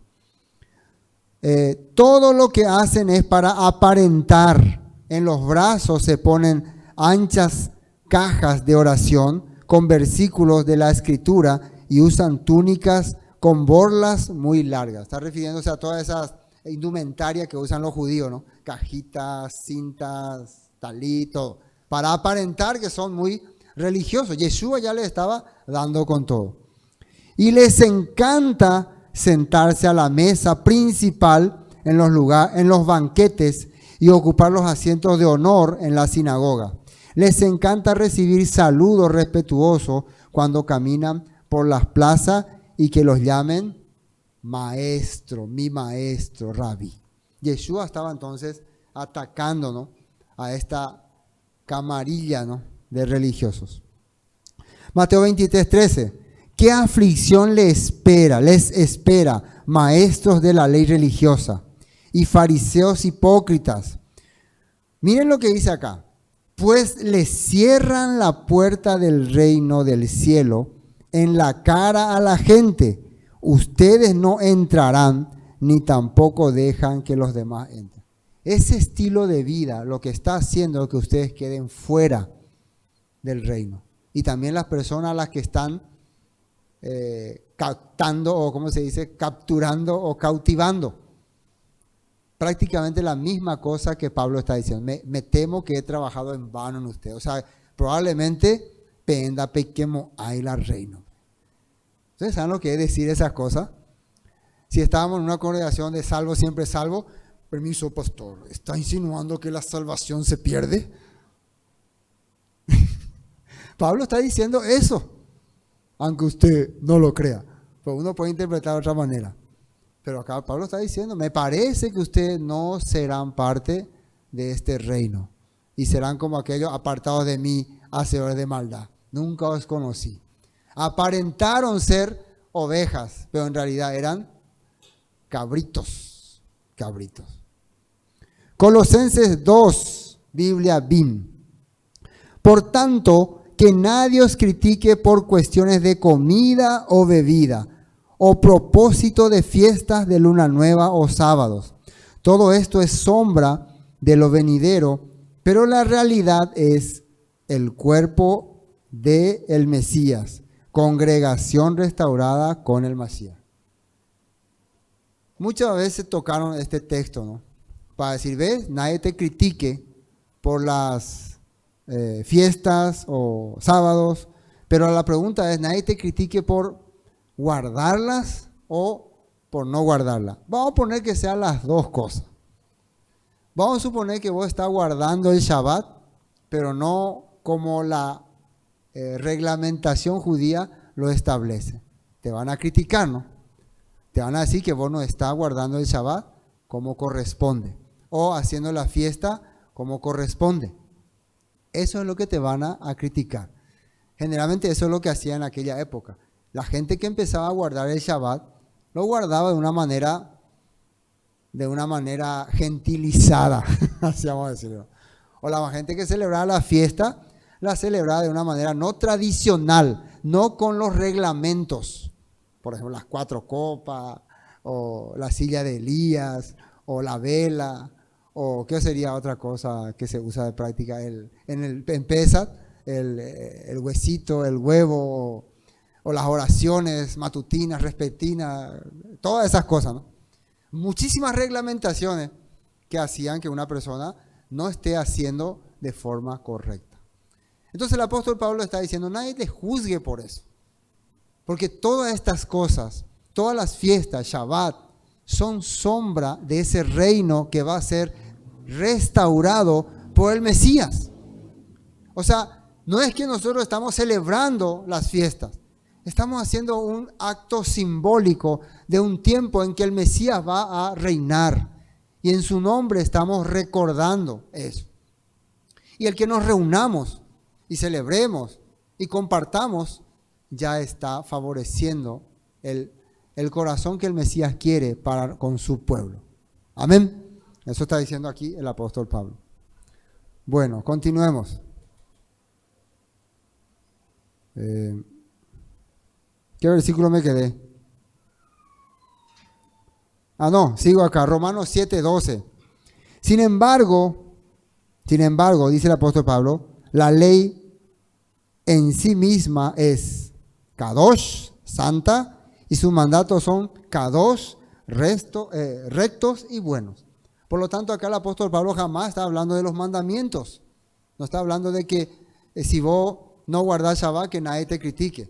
Todo lo que hacen es para aparentar. En los brazos se ponen anchas cajas de oración con versículos de la Escritura y usan túnicas con borlas muy largas. Está refiriéndose a todas esas indumentarias que usan los judíos, ¿no? Cajitas, cintas, talit, todo, para aparentar que son muy religiosos. Yeshua ya les estaba dando con todo. Y les encanta sentarse a la mesa principal en los banquetes y ocupar los asientos de honor en la sinagoga. Les encanta recibir saludos respetuosos cuando caminan por las plazas y que los llamen maestro, mi maestro, rabí. Yeshua estaba entonces atacando, ¿no?, a esta camarilla, ¿no?, de religiosos. Mateo 23:13. ¿Qué aflicción les espera, maestros de la ley religiosa y fariseos hipócritas? Miren lo que dice acá. Pues les cierran la puerta del reino del cielo en la cara a la gente. Ustedes no entrarán, ni tampoco dejan que los demás entren. Ese estilo de vida lo que está haciendo es que ustedes queden fuera del reino. Y también las personas a las que están captando, o ¿cómo se dice?, capturando o cautivando. Prácticamente la misma cosa que Pablo está diciendo. Me temo que he trabajado en vano en usted. O sea, probablemente penda pequemo hay la reino. ¿Ustedes saben lo que es decir esas cosas? Si estábamos en una congregación de salvo, siempre salvo, permiso, pastor, ¿está insinuando que la salvación se pierde? Pablo está diciendo eso, aunque usted no lo crea. Pues uno puede interpretar de otra manera. Pero acá Pablo está diciendo, me parece que ustedes no serán parte de este reino. Y serán como aquellos apartados de mí, hacedores de maldad. Nunca os conocí. Aparentaron ser ovejas, pero en realidad eran cabritos. Colosenses 2, Biblia BIM. Por tanto, que nadie os critique por cuestiones de comida o bebida, o propósito de fiestas de luna nueva o sábados. Todo esto es sombra de lo venidero, pero la realidad es el cuerpo del Mesías, congregación restaurada con el Mesías. Muchas veces tocaron este texto, ¿no?, para decir, ¿ves? Nadie te critique por las fiestas o sábados, pero la pregunta es, nadie te critique por guardarlas o por no guardarlas. Vamos a poner que sean las dos cosas. Vamos a suponer que vos estás guardando el Shabbat, pero no como la reglamentación judía lo establece. Te van a criticar, ¿no? Te van a decir que vos no estás guardando el Shabbat como corresponde, o haciendo la fiesta como corresponde. Eso es lo que te van a criticar. Generalmente eso es lo que hacía en aquella época. La gente que empezaba a guardar el Shabbat, lo guardaba de una manera gentilizada, así vamos a decirlo. O la gente que celebraba la fiesta, la celebraba de una manera no tradicional, no con los reglamentos. Por ejemplo, las 4 copas, o la silla de Elías, o la vela, o qué sería otra cosa que se usa de práctica en Pesach, el huesito, el huevo, o las oraciones matutinas, vespertinas, todas esas cosas, ¿no? Muchísimas reglamentaciones que hacían que una persona no esté haciendo de forma correcta. Entonces el apóstol Pablo está diciendo, nadie te juzgue por eso. Porque todas estas cosas, todas las fiestas, Shabbat, son sombra de ese reino que va a ser restaurado por el Mesías. O sea, no es que nosotros estamos celebrando las fiestas. Estamos haciendo un acto simbólico de un tiempo en que el Mesías va a reinar. Y en su nombre estamos recordando eso. Y el que nos reunamos y celebremos y compartamos, ya está favoreciendo el corazón que el Mesías quiere para con su pueblo. Amén. Eso está diciendo aquí el apóstol Pablo. Bueno, continuemos. ¿Qué versículo me quedé? No, sigo acá, Romanos 7:12. Sin embargo, dice el apóstol Pablo, la ley en sí misma es kadosh, santa, y sus mandatos son kadosh, rectos y buenos. Por lo tanto, acá el apóstol Pablo jamás está hablando de los mandamientos. No está hablando de que si vos no guardás Shabbat, que nadie te critique.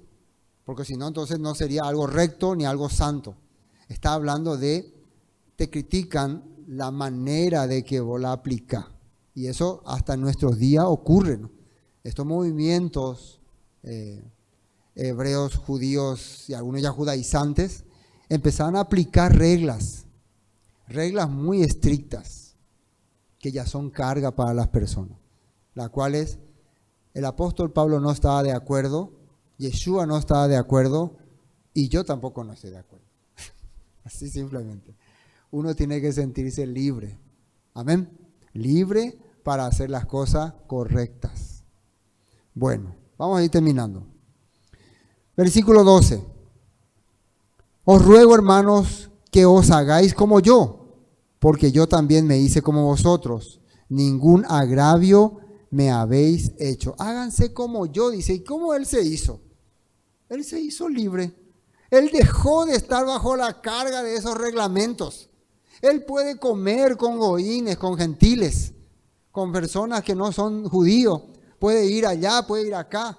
Porque si no, entonces no sería algo recto ni algo santo. Está hablando de, te critican la manera de que vos la aplicás. Y eso hasta en nuestros días ocurre, ¿no? Estos movimientos hebreos, judíos y algunos ya judaizantes empezaron a aplicar reglas muy estrictas que ya son carga para las personas, las cuales el apóstol Pablo no estaba de acuerdo, Yeshua no estaba de acuerdo y yo tampoco no estoy de acuerdo. Así simplemente. Uno tiene que sentirse libre. Amén. Libre para hacer las cosas correctas. Bueno, vamos a ir terminando. Versículo 12. Os ruego, hermanos, que os hagáis como yo, porque yo también me hice como vosotros. Ningún agravio me habéis hecho. Háganse como yo, dice. ¿Y cómo él se hizo? Él se hizo libre. Él dejó de estar bajo la carga de esos reglamentos. Él puede comer con goínes, con gentiles, con personas que no son judíos. Puede ir allá, puede ir acá.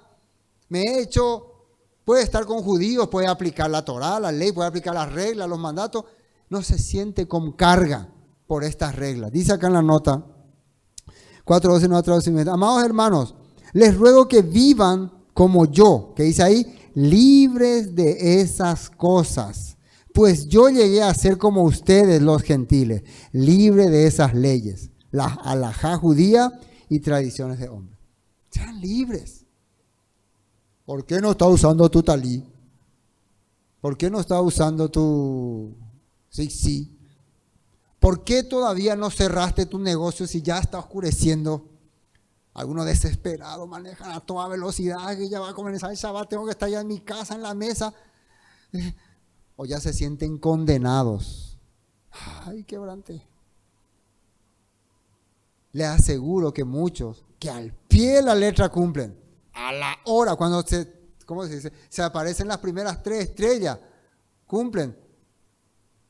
Puede estar con judíos, puede aplicar la Torá, la ley, puede aplicar las reglas, los mandatos. No se siente con carga por estas reglas. Dice acá en la nota 4:12, nueva traducción. Amados hermanos, les ruego que vivan como yo, que dice ahí, libres de esas cosas. Pues yo llegué a ser como ustedes los gentiles, libre de esas leyes, la halajá judía y tradiciones de hombres. Sean libres. ¿Por qué no está usando tu talí? ¿Por qué no está usando tu sí? ¿Por qué todavía no cerraste tu negocio si ya está oscureciendo? Algunos desesperados manejan a toda velocidad, que ya va a comenzar el Shabbat, tengo que estar ya en mi casa, en la mesa. O ya se sienten condenados. Ay, quebrante. Les aseguro que muchos que al pie de la letra cumplen, a la hora, cuando se aparecen las primeras 3 estrellas, cumplen.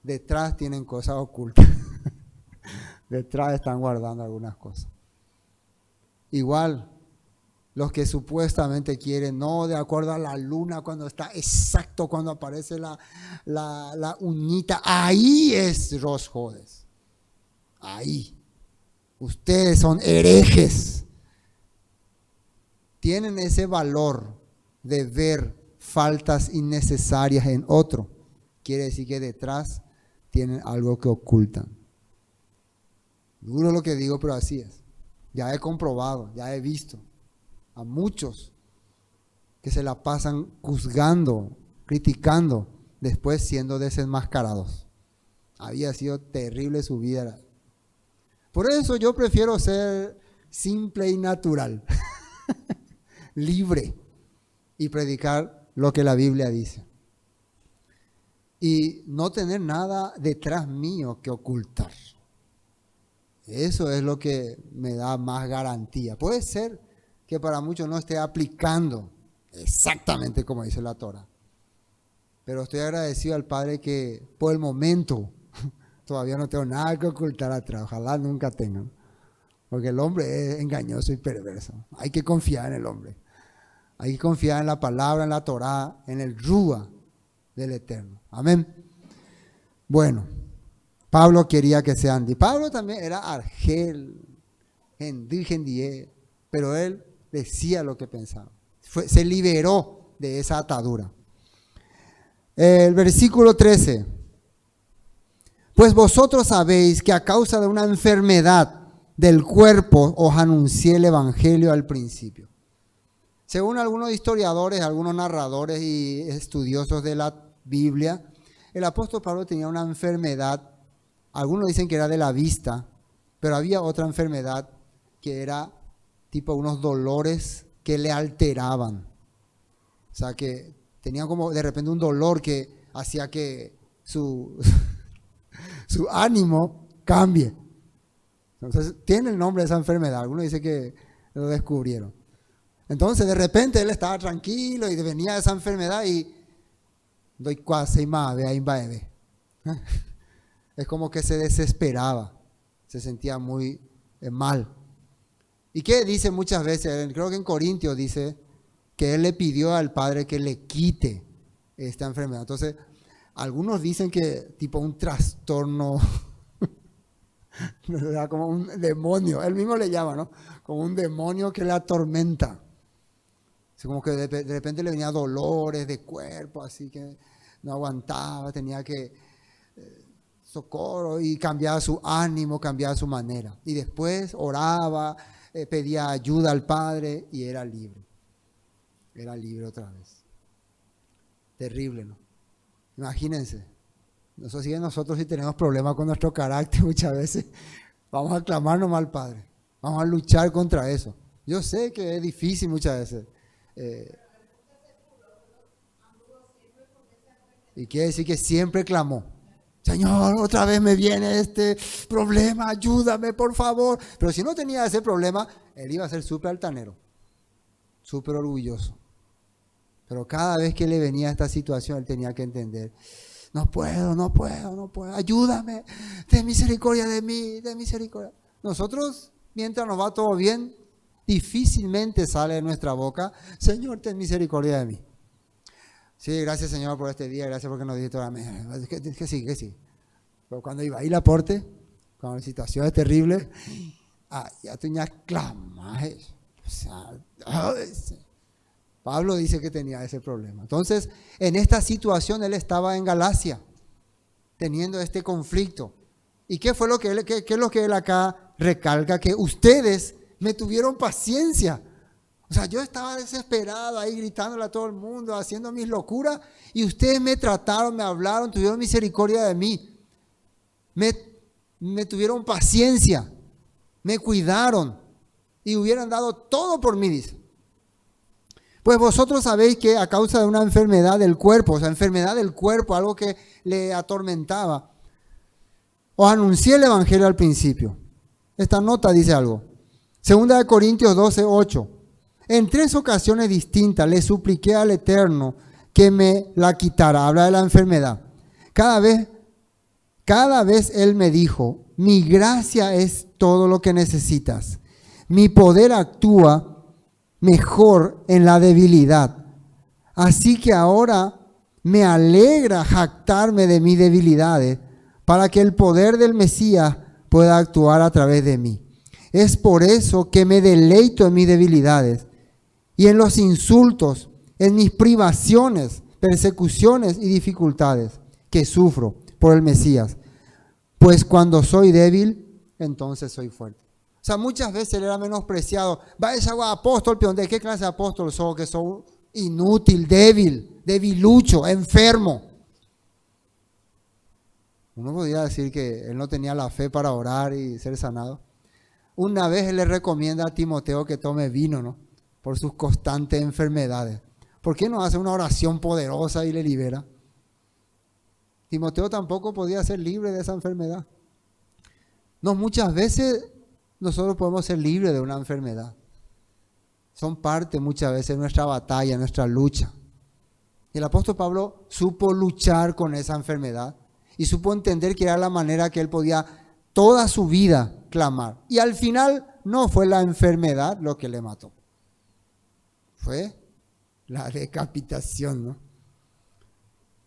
Detrás tienen cosas ocultas. Detrás están guardando algunas cosas. Igual, los que supuestamente quieren, no de acuerdo a la luna, cuando está exacto, cuando aparece la uñita, ahí es Rosh Hodesh. Ahí. Ustedes son herejes. Tienen ese valor de ver faltas innecesarias en otro. Quiere decir que detrás tienen algo que ocultan. Duro lo que digo, pero así es. Ya he comprobado, ya he visto a muchos que se la pasan juzgando, criticando, después siendo desenmascarados. Había sido terrible su vida. Por eso yo prefiero ser simple y natural, libre, y predicar lo que la Biblia dice. Y no tener nada detrás mío que ocultar. Eso es lo que me da más garantía. Puede ser que para muchos no esté aplicando exactamente como dice la Torah. Pero estoy agradecido al Padre que por el momento todavía no tengo nada que ocultar atrás. Ojalá nunca tengan. Porque el hombre es engañoso y perverso. Hay que confiar en el hombre. Hay que confiar en la palabra, en la Torah, en el Rúa del Eterno. Amén. Bueno, Pablo quería que sean. Pablo también era argel, gendie, pero él decía lo que pensaba. Se liberó de esa atadura. El versículo 13. Pues vosotros sabéis que a causa de una enfermedad del cuerpo os anuncié el evangelio al principio. Según algunos historiadores, algunos narradores y estudiosos de la Biblia, el apóstol Pablo tenía una enfermedad. Algunos dicen que era de la vista, Pero había otra enfermedad que era tipo unos dolores que le alteraban. O sea, que tenía como de repente un dolor que hacía que su ánimo cambie. Entonces, tiene el nombre de esa enfermedad. Algunos dicen que lo descubrieron. Entonces, de repente él estaba tranquilo y venía esa enfermedad y doy quasi más, ve ahí baebe. Es como que se desesperaba, se sentía muy mal. ¿Y qué dice muchas veces? Creo que en Corintios dice que él le pidió al Padre que le quite esta enfermedad. Entonces, algunos dicen que tipo un trastorno, como un demonio, él mismo le llama, ¿no? Como un demonio que le atormenta. Así como que de repente le venía dolores de cuerpo, así que no aguantaba, tenía que socorro y cambiaba su ánimo, cambiaba su manera. Y después oraba, pedía ayuda al Padre y era libre. Era libre otra vez. Terrible, ¿no? Imagínense. Nosotros si tenemos problemas con nuestro carácter muchas veces, vamos a clamar nomás al Padre. Vamos a luchar contra eso. Yo sé que es difícil muchas veces. Y quiere decir que siempre clamó. Señor, otra vez me viene este problema, ayúdame por favor. Pero si no tenía ese problema, él iba a ser súper altanero, súper orgulloso. Pero cada vez que le venía esta situación, él tenía que entender, no puedo, ayúdame, ten misericordia de mí, ten misericordia. Nosotros, mientras nos va todo bien, difícilmente sale de nuestra boca, Señor, ten misericordia de mí. Sí, gracias Señor por este día, gracias porque nos diste toda la... Que sí. Pero cuando iba a ir a aporte, cuando la situación es terrible, ya tenía clamas. O sea, Pablo dice que tenía ese problema. Entonces, en esta situación él estaba en Galacia, teniendo este conflicto. ¿Y qué fue lo que él, qué es lo que él acá recalca? Que ustedes me tuvieron paciencia. O sea, yo estaba desesperado ahí gritándole a todo el mundo, haciendo mis locuras, y ustedes me trataron, me hablaron, tuvieron misericordia de mí. Me tuvieron paciencia, me cuidaron y hubieran dado todo por mí, dice. Pues vosotros sabéis que a causa de una enfermedad del cuerpo, algo que le atormentaba, os anuncié el evangelio al principio. Esta nota dice algo. 2 Corintios 12:8. En 3 ocasiones distintas le supliqué al Eterno que me la quitara. Habla de la enfermedad. Cada vez Él me dijo, mi gracia es todo lo que necesitas. Mi poder actúa mejor en la debilidad. Así que ahora me alegra jactarme de mis debilidades para que el poder del Mesías pueda actuar a través de mí. Es por eso que me deleito en mis debilidades y en los insultos, en mis privaciones, persecuciones y dificultades que sufro por el Mesías. Pues cuando soy débil, entonces soy fuerte. O sea, muchas veces él era menospreciado. Vaya apóstol, peón, ¿de qué clase de apóstol soy? Que soy inútil, debilucho, enfermo. Uno podría decir que él no tenía la fe para orar y ser sanado. Una vez él le recomienda a Timoteo que tome vino, ¿no? Por sus constantes enfermedades. ¿Por qué no hace una oración poderosa y le libera? Timoteo tampoco podía ser libre de esa enfermedad. No, muchas veces nosotros podemos ser libres de una enfermedad. Son parte muchas veces de nuestra batalla, nuestra lucha. Y el apóstol Pablo supo luchar con esa enfermedad y supo entender que era la manera que él podía toda su vida clamar. Y al final no fue la enfermedad lo que le mató. Fue la decapitación, ¿no? O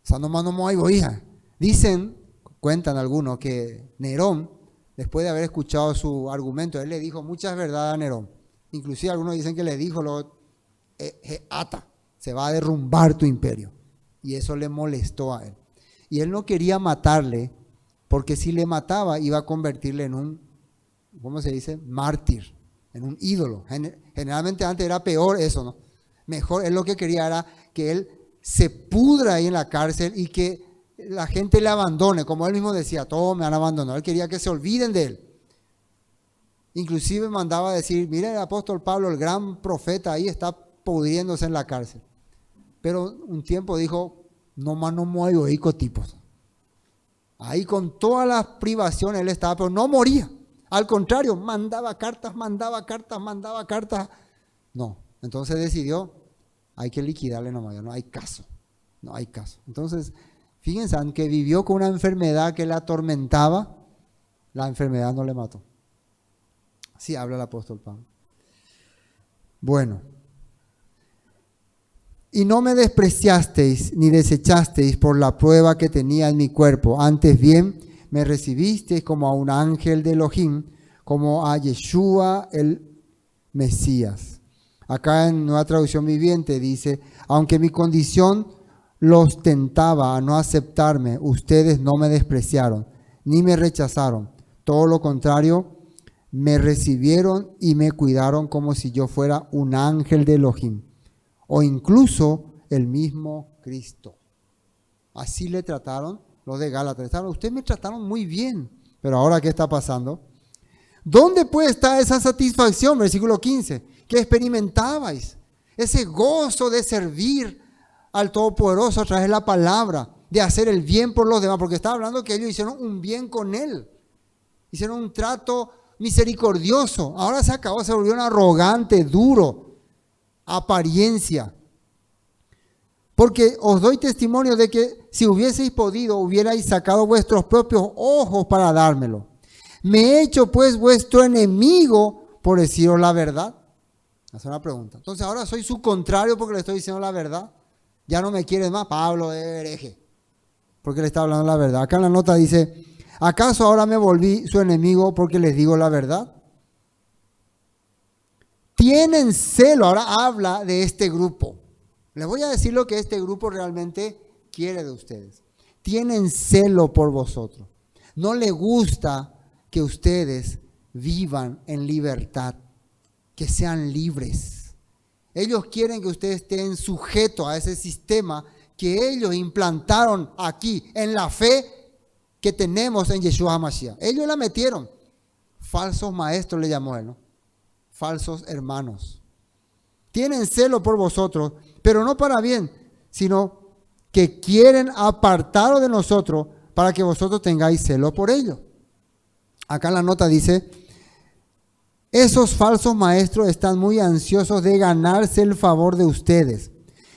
sea, no hay boija. Dicen, cuentan algunos, que Nerón, después de haber escuchado su argumento, él le dijo muchas verdades a Nerón. Inclusive algunos dicen que le dijo, ata, se va a derrumbar tu imperio. Y eso le molestó a él. Y él no quería matarle, porque si le mataba iba a convertirle en un, ¿cómo se dice? Mártir, en un ídolo. Generalmente antes era peor eso, ¿no? Mejor, él lo que quería era que él se pudra ahí en la cárcel y que la gente le abandone, como él mismo decía, todos me han abandonado. Él quería que se olviden de él. Inclusive mandaba a decir, mira el apóstol Pablo, el gran profeta, ahí está pudriéndose en la cárcel. Pero un tiempo dijo, no más no muero tipos. Ahí con todas las privaciones él estaba, pero no moría. Al contrario, mandaba cartas. No, entonces decidió, hay que liquidarle nomás, no hay caso. Entonces, fíjense, aunque vivió con una enfermedad que le atormentaba, la enfermedad no le mató. Así habla el apóstol Pablo. Bueno. Y no me despreciasteis ni desechasteis por la prueba que tenía en mi cuerpo. Antes bien, me recibisteis como a un ángel de Elohim, como a Yeshua el Mesías. Acá en Nueva Traducción Viviente dice, aunque mi condición los tentaba a no aceptarme, ustedes no me despreciaron, ni me rechazaron. Todo lo contrario, me recibieron y me cuidaron como si yo fuera un ángel de Elohim, o incluso el mismo Cristo. Así le trataron los de Gálatas. Ustedes me trataron muy bien, pero ahora ¿qué está pasando? ¿Dónde pues está esa satisfacción? Versículo 15, que experimentabais, ese gozo de servir al Todopoderoso a través de la palabra, de hacer el bien por los demás, porque estaba hablando que ellos hicieron un bien con él, hicieron un trato misericordioso. Ahora se acabó, se volvieron arrogante, duro, apariencia. Porque os doy testimonio de que si hubieseis podido, hubierais sacado vuestros propios ojos para dármelo. ¿Me he hecho pues vuestro enemigo por deciros la verdad? Hace una pregunta. Entonces ahora soy su contrario porque le estoy diciendo la verdad. Ya no me quieres más, Pablo es hereje, porque le está hablando la verdad. Acá en la nota dice, ¿acaso ahora me volví su enemigo porque les digo la verdad? Tienen celo, ahora habla de este grupo. Les voy a decir lo que este grupo realmente quiere de ustedes. Tienen celo por vosotros. No les gusta que ustedes vivan en libertad, que sean libres. Ellos quieren que ustedes estén sujetos a ese sistema que ellos implantaron aquí en la fe que tenemos en Yeshua HaMashiach. Ellos la metieron. Falsos maestros le llamó él, ¿no? Falsos hermanos. Tienen celo por vosotros, pero no para bien, sino que quieren apartaros de nosotros para que vosotros tengáis celo por ellos. Acá en la nota dice, esos falsos maestros están muy ansiosos de ganarse el favor de ustedes,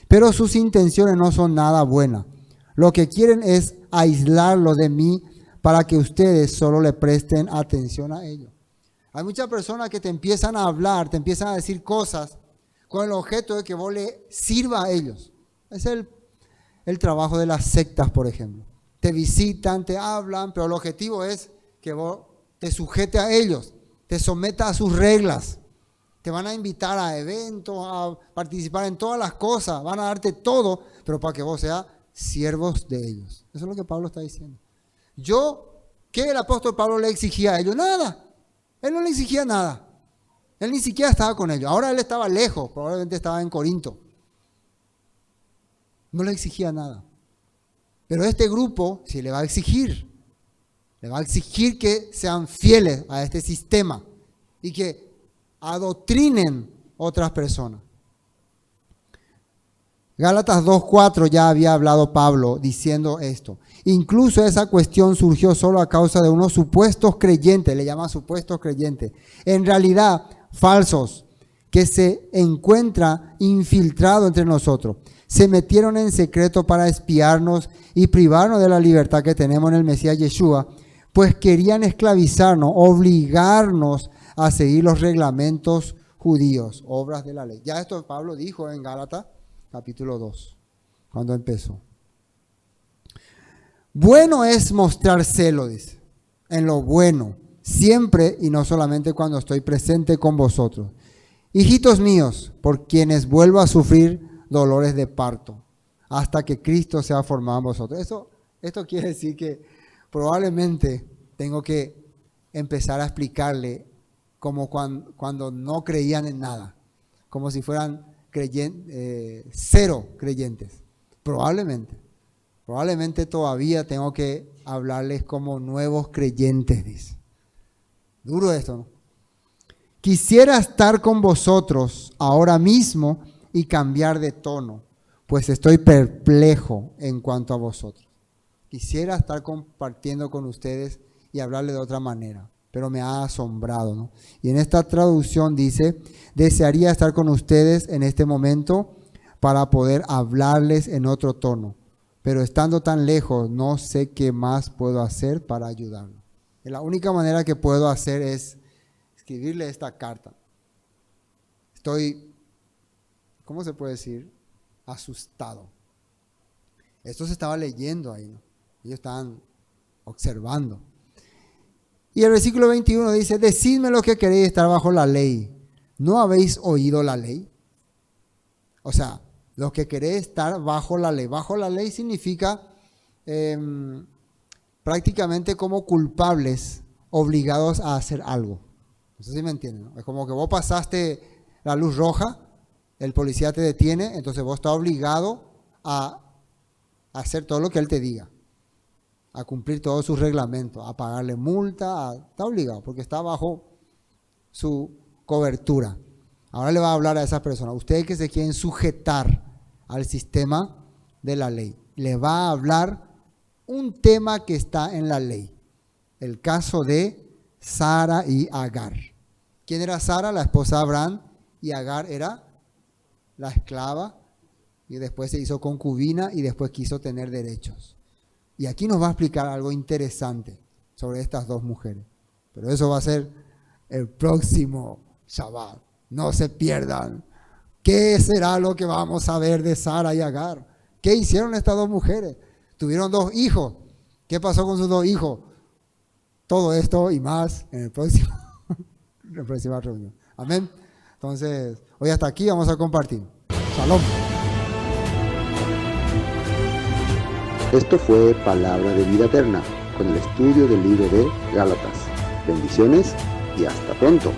pero sus intenciones no son nada buenas. Lo que quieren es aislarlo de mí para que ustedes solo le presten atención a ellos. Hay muchas personas que te empiezan a hablar, te empiezan a decir cosas con el objeto de que vos le sirva a ellos. Es el trabajo de las sectas, por ejemplo. Te visitan, te hablan, pero el objetivo es que vos te sujetes a ellos, te sometas a sus reglas. Te van a invitar a eventos, a participar en todas las cosas, van a darte todo, pero para que vos seas siervos de ellos. Eso es lo que Pablo está diciendo. ¿Qué el apóstol Pablo le exigía a ellos? Nada. Él no le exigía nada. Él ni siquiera estaba con ellos. Ahora él estaba lejos, probablemente estaba en Corinto. No le exigía nada. Pero este grupo sí le va a exigir. Le va a exigir que sean fieles a este sistema y que adoctrinen otras personas. Gálatas 2:4 ya había hablado Pablo diciendo esto. Incluso esa cuestión surgió solo a causa de unos supuestos creyentes, le llama supuestos creyentes, en realidad falsos, que se encuentra infiltrado entre nosotros. Se metieron en secreto para espiarnos y privarnos de la libertad que tenemos en el Mesías Yeshua, pues querían esclavizarnos, obligarnos a seguir los reglamentos judíos, obras de la ley. Ya esto Pablo dijo en Gálatas capítulo 2, cuando empezó. Bueno es mostrar celo, dice, en lo bueno, siempre y no solamente cuando estoy presente con vosotros. Hijitos míos, por quienes vuelvo a sufrir dolores de parto, hasta que Cristo sea formado en vosotros. Esto quiere decir que probablemente tengo que empezar a explicarle como cuando no creían en nada, como si fueran cero creyentes. Probablemente todavía tengo que hablarles como nuevos creyentes, dice. Duro esto, ¿no? Quisiera estar con vosotros ahora mismo y cambiar de tono, pues estoy perplejo en cuanto a vosotros. Quisiera estar compartiendo con ustedes y hablarle de otra manera, pero me ha asombrado, ¿no? Y en esta traducción dice, desearía estar con ustedes en este momento para poder hablarles en otro tono, pero estando tan lejos no sé qué más puedo hacer para ayudarlos. La única manera que puedo hacer es escribirle esta carta. Estoy, ¿cómo se puede decir? Asustado. Esto se estaba leyendo ahí, ¿no? Ellos estaban observando. Y el versículo 21 dice, decidme lo que queréis estar bajo la ley. ¿No habéis oído la ley? O sea, los que queréis estar bajo la ley. Bajo la ley significa prácticamente como culpables, obligados a hacer algo. No sé si me entienden, ¿no? Es como que vos pasaste la luz roja, el policía te detiene, entonces vos estás obligado a hacer todo lo que él te diga, a cumplir todos sus reglamentos, a pagarle multa, está obligado porque está bajo su cobertura. Ahora le va a hablar a esas personas, ustedes que se quieren sujetar al sistema de la ley, le va a hablar un tema que está en la ley, el caso de Sara y Agar. ¿Quién era Sara? La esposa de Abraham, y Agar era la esclava, y después se hizo concubina y después quiso tener derechos. Y aquí nos va a explicar algo interesante sobre estas dos mujeres. Pero eso va a ser el próximo Shabbat. No se pierdan. ¿Qué será lo que vamos a ver de Sara y Agar? ¿Qué hicieron estas dos mujeres? Tuvieron 2 hijos. ¿Qué pasó con sus 2 hijos? Todo esto y más en la próxima reunión. Amén. Entonces, hoy hasta aquí vamos a compartir. Shalom. Esto fue Palabra de Vida Eterna, con el estudio del libro de Gálatas. Bendiciones y hasta pronto.